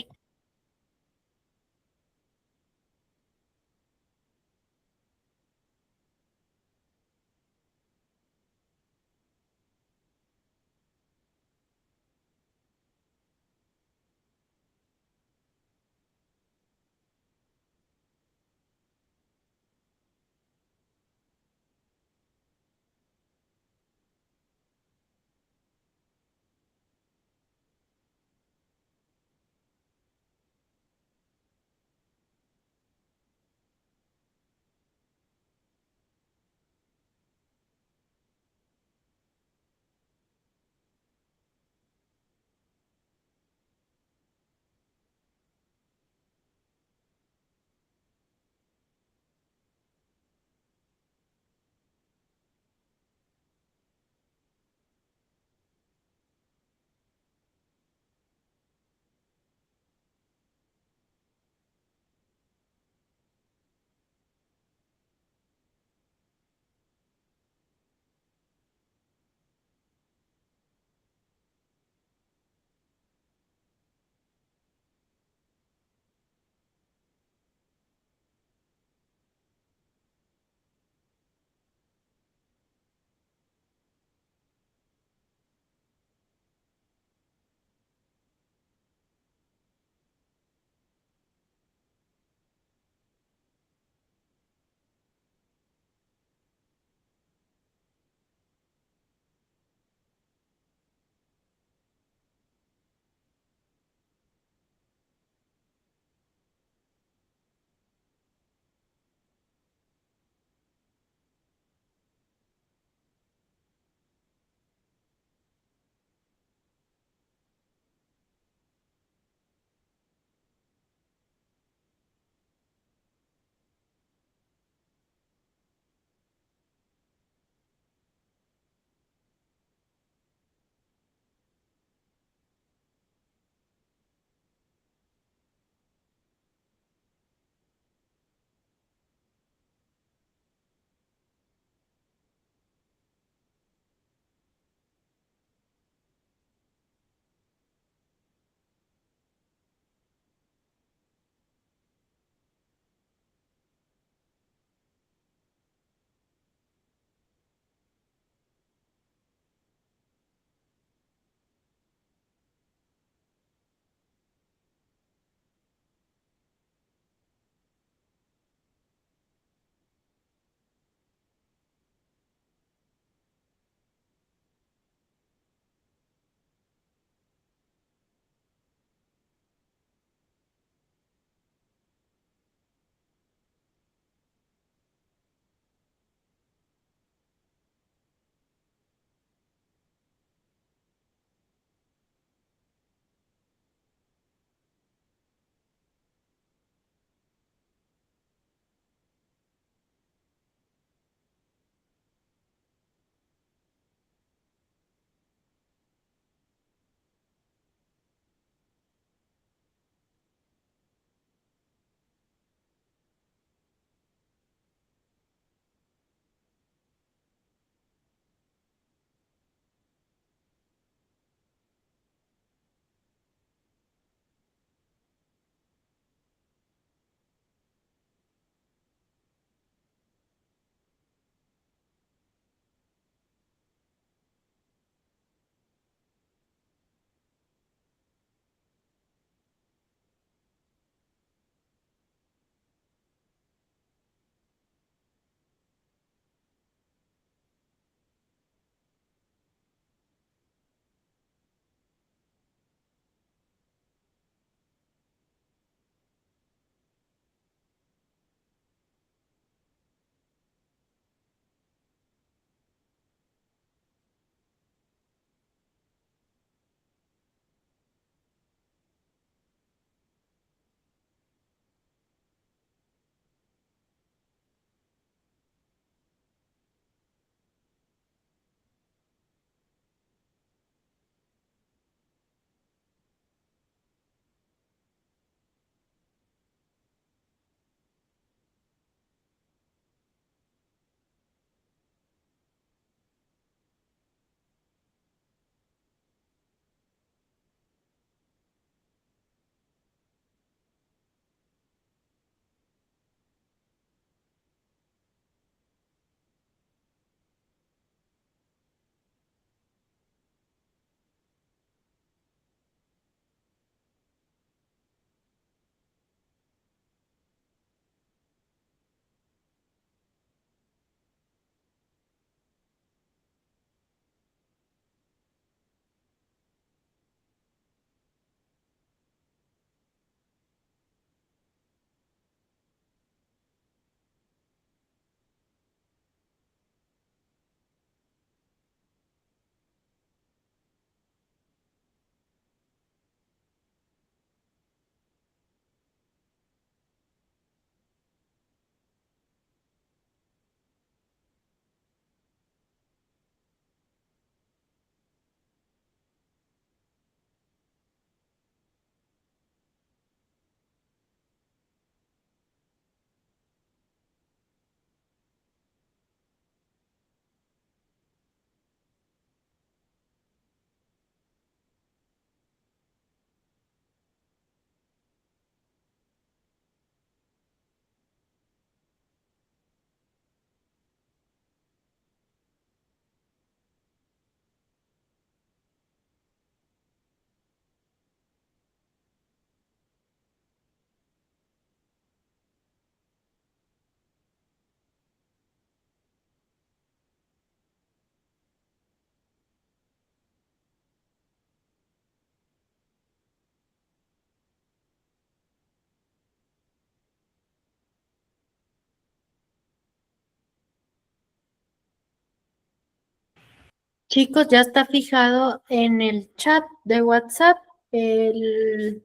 Chicos, ya está fijado en el chat de WhatsApp el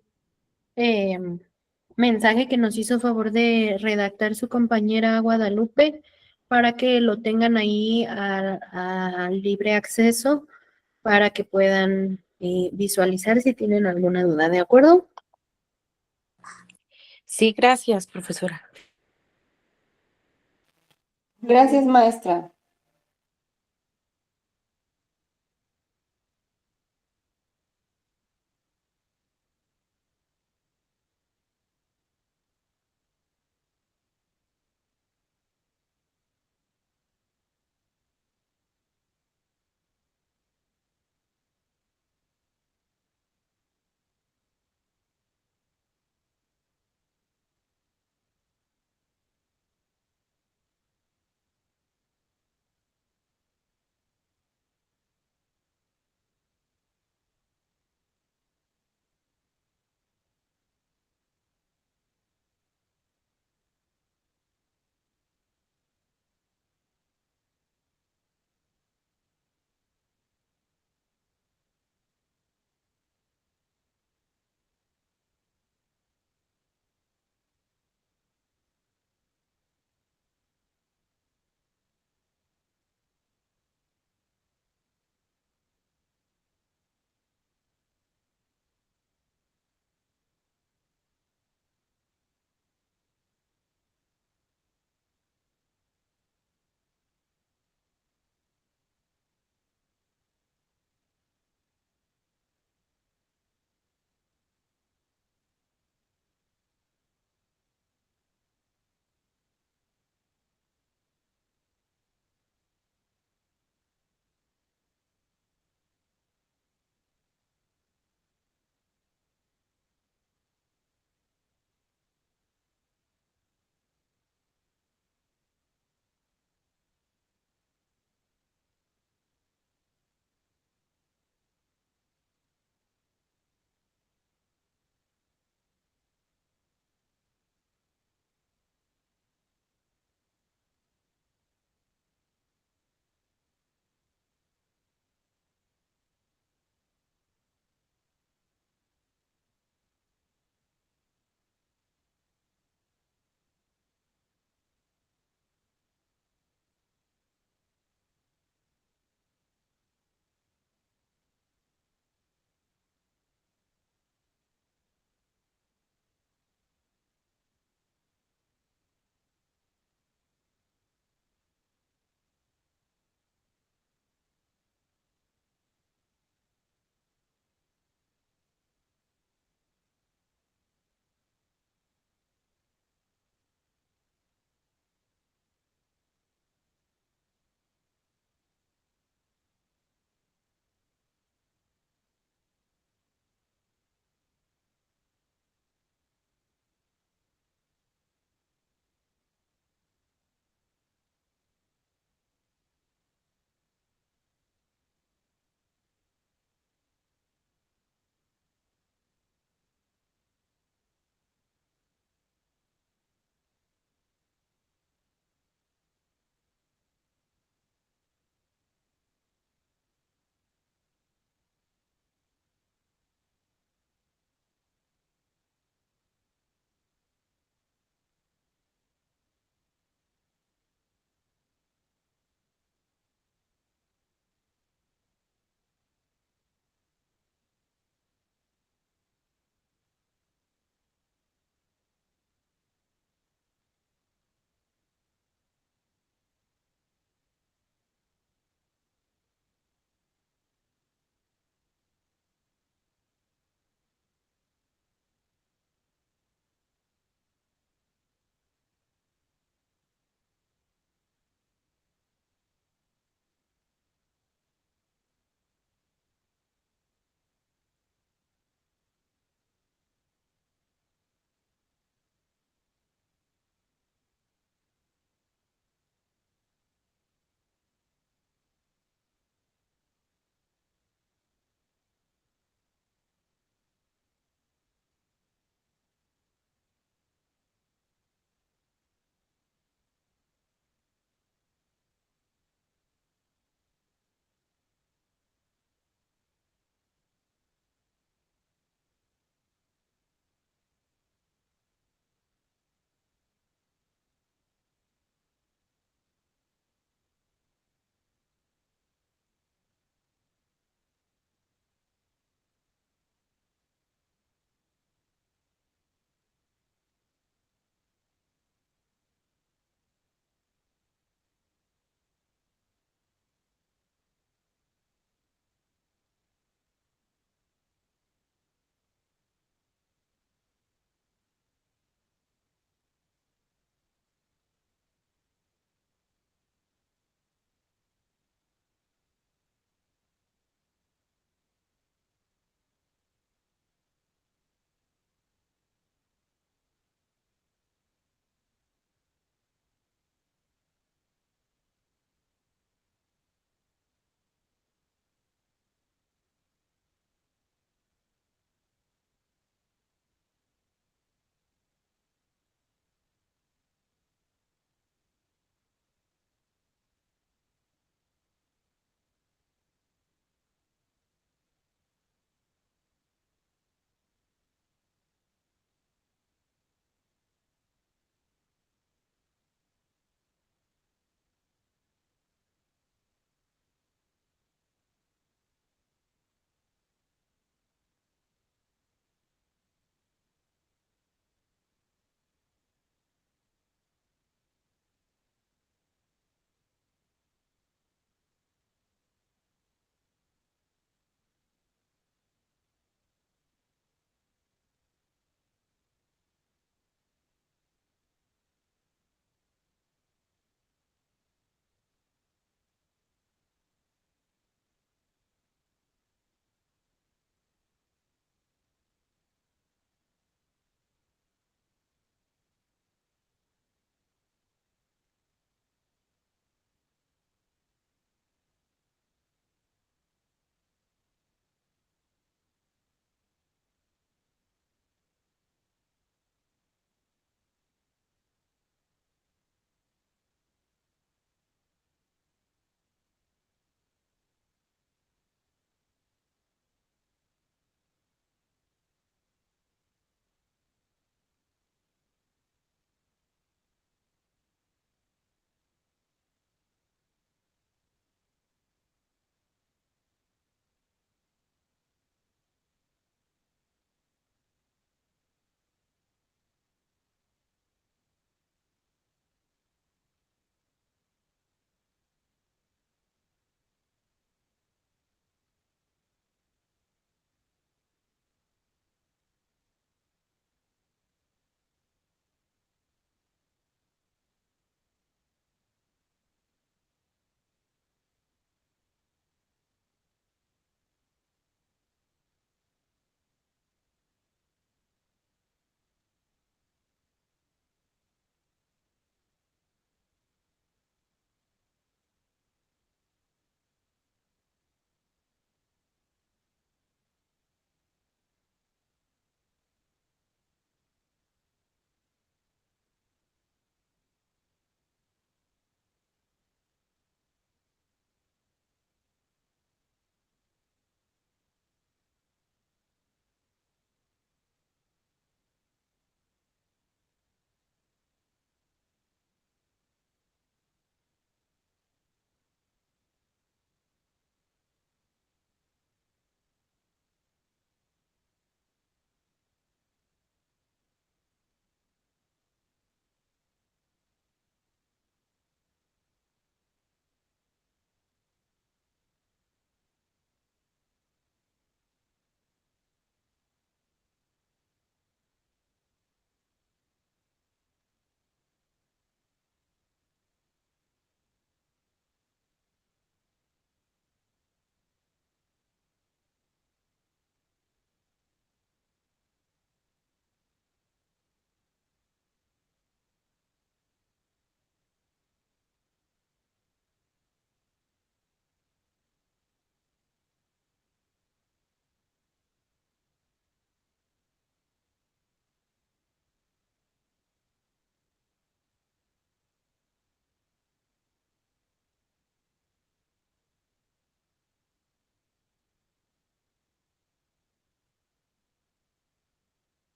mensaje que nos hizo favor de redactar su compañera Guadalupe para que lo tengan ahí a libre acceso para que puedan visualizar si tienen alguna duda, ¿de acuerdo? Sí, gracias, profesora. Gracias, maestra.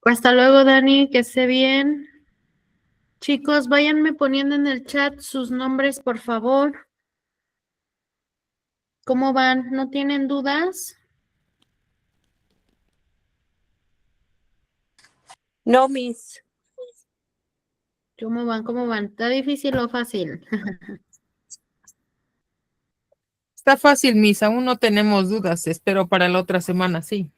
Hasta luego, Dani, que esté bien. Chicos, váyanme poniendo en el chat sus nombres, por favor. ¿Cómo van? ¿No tienen dudas? No, Miss. ¿Cómo van? ¿Cómo van? ¿Está difícil o fácil? Está fácil, Miss, aún no tenemos dudas, espero para la otra semana, sí.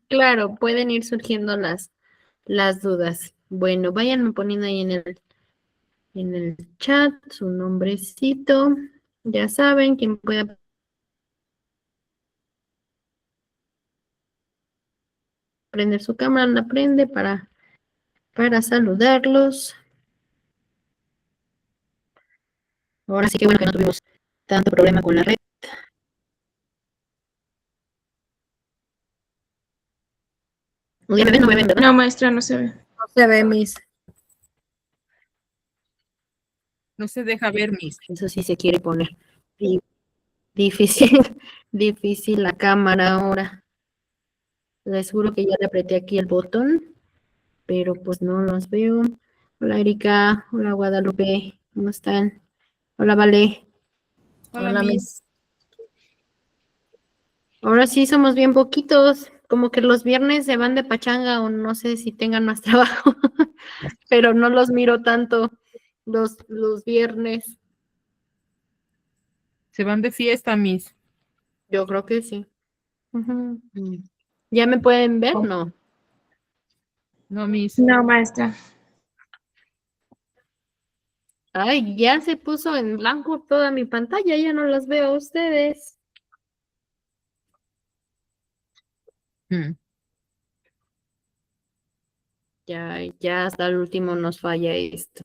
Claro, pueden ir surgiendo las dudas. Bueno, váyanme poniendo ahí en el chat su nombrecito. Ya saben, quien pueda prender su cámara, la prende para saludarlos. Ahora sí que bueno que no tuvimos tanto problema con la red. ¿Ya me ven? ¿No me ven, verdad? No, maestra, no se ve. No se ve, Miss. No se deja ver, Miss. Eso sí se quiere poner difícil, difícil la cámara ahora. Les juro que ya le apreté aquí el botón, pero pues no los veo. Hola Erika, hola Guadalupe, ¿cómo están? Hola Vale. Hola, Miss. Ahora sí somos bien poquitos, como que los viernes se van de pachanga o no sé si tengan más trabajo, pero no los miro tanto los viernes. Se van de fiesta, Miss. Yo creo que sí. Ujú. ¿Ya me pueden ver? No. No, Miss. No, maestra. Ay, ya se puso en blanco toda mi pantalla, ya no las veo a ustedes. Mm. Ya hasta el último nos falla esto.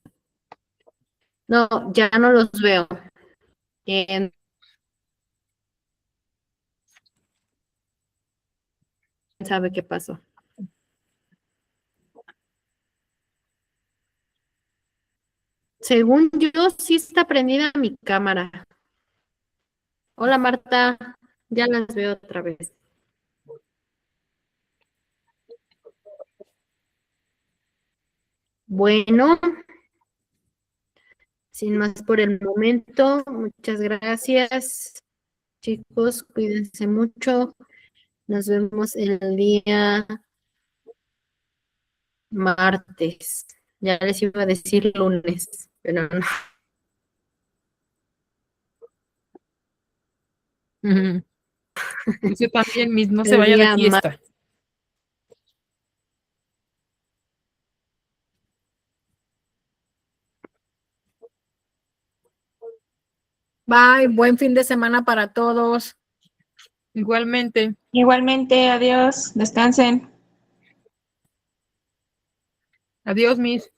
No, ya no los veo. ¿Quién sabe qué pasó? Según yo, sí está prendida mi cámara. Hola Marta, ya las veo otra vez. Bueno, sin más por el momento, muchas gracias. Chicos, cuídense mucho. Nos vemos el día martes. Ya les iba a decir lunes, pero no. Ujú. Usted también, Miss, no se El vaya de día fiesta. Bye, buen fin de semana para todos. Igualmente. Igualmente, adiós, descansen. Adiós, Miss.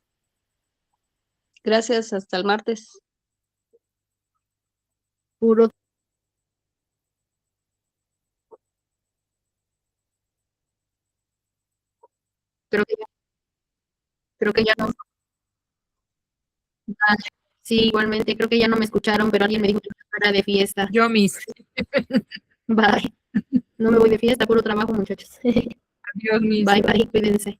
Gracias, hasta el martes. puro creo que ya no. Ah, sí, igualmente, creo que ya no me escucharon, pero alguien me dijo que no fuera de fiesta. Yo, Miss. Bye. No me voy de fiesta, puro trabajo, muchachos. Adiós, Miss. Bye, bye, cuídense.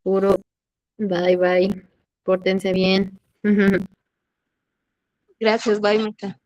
Puro, bye, bye. Pórtense bien. Gracias, bye, Meca.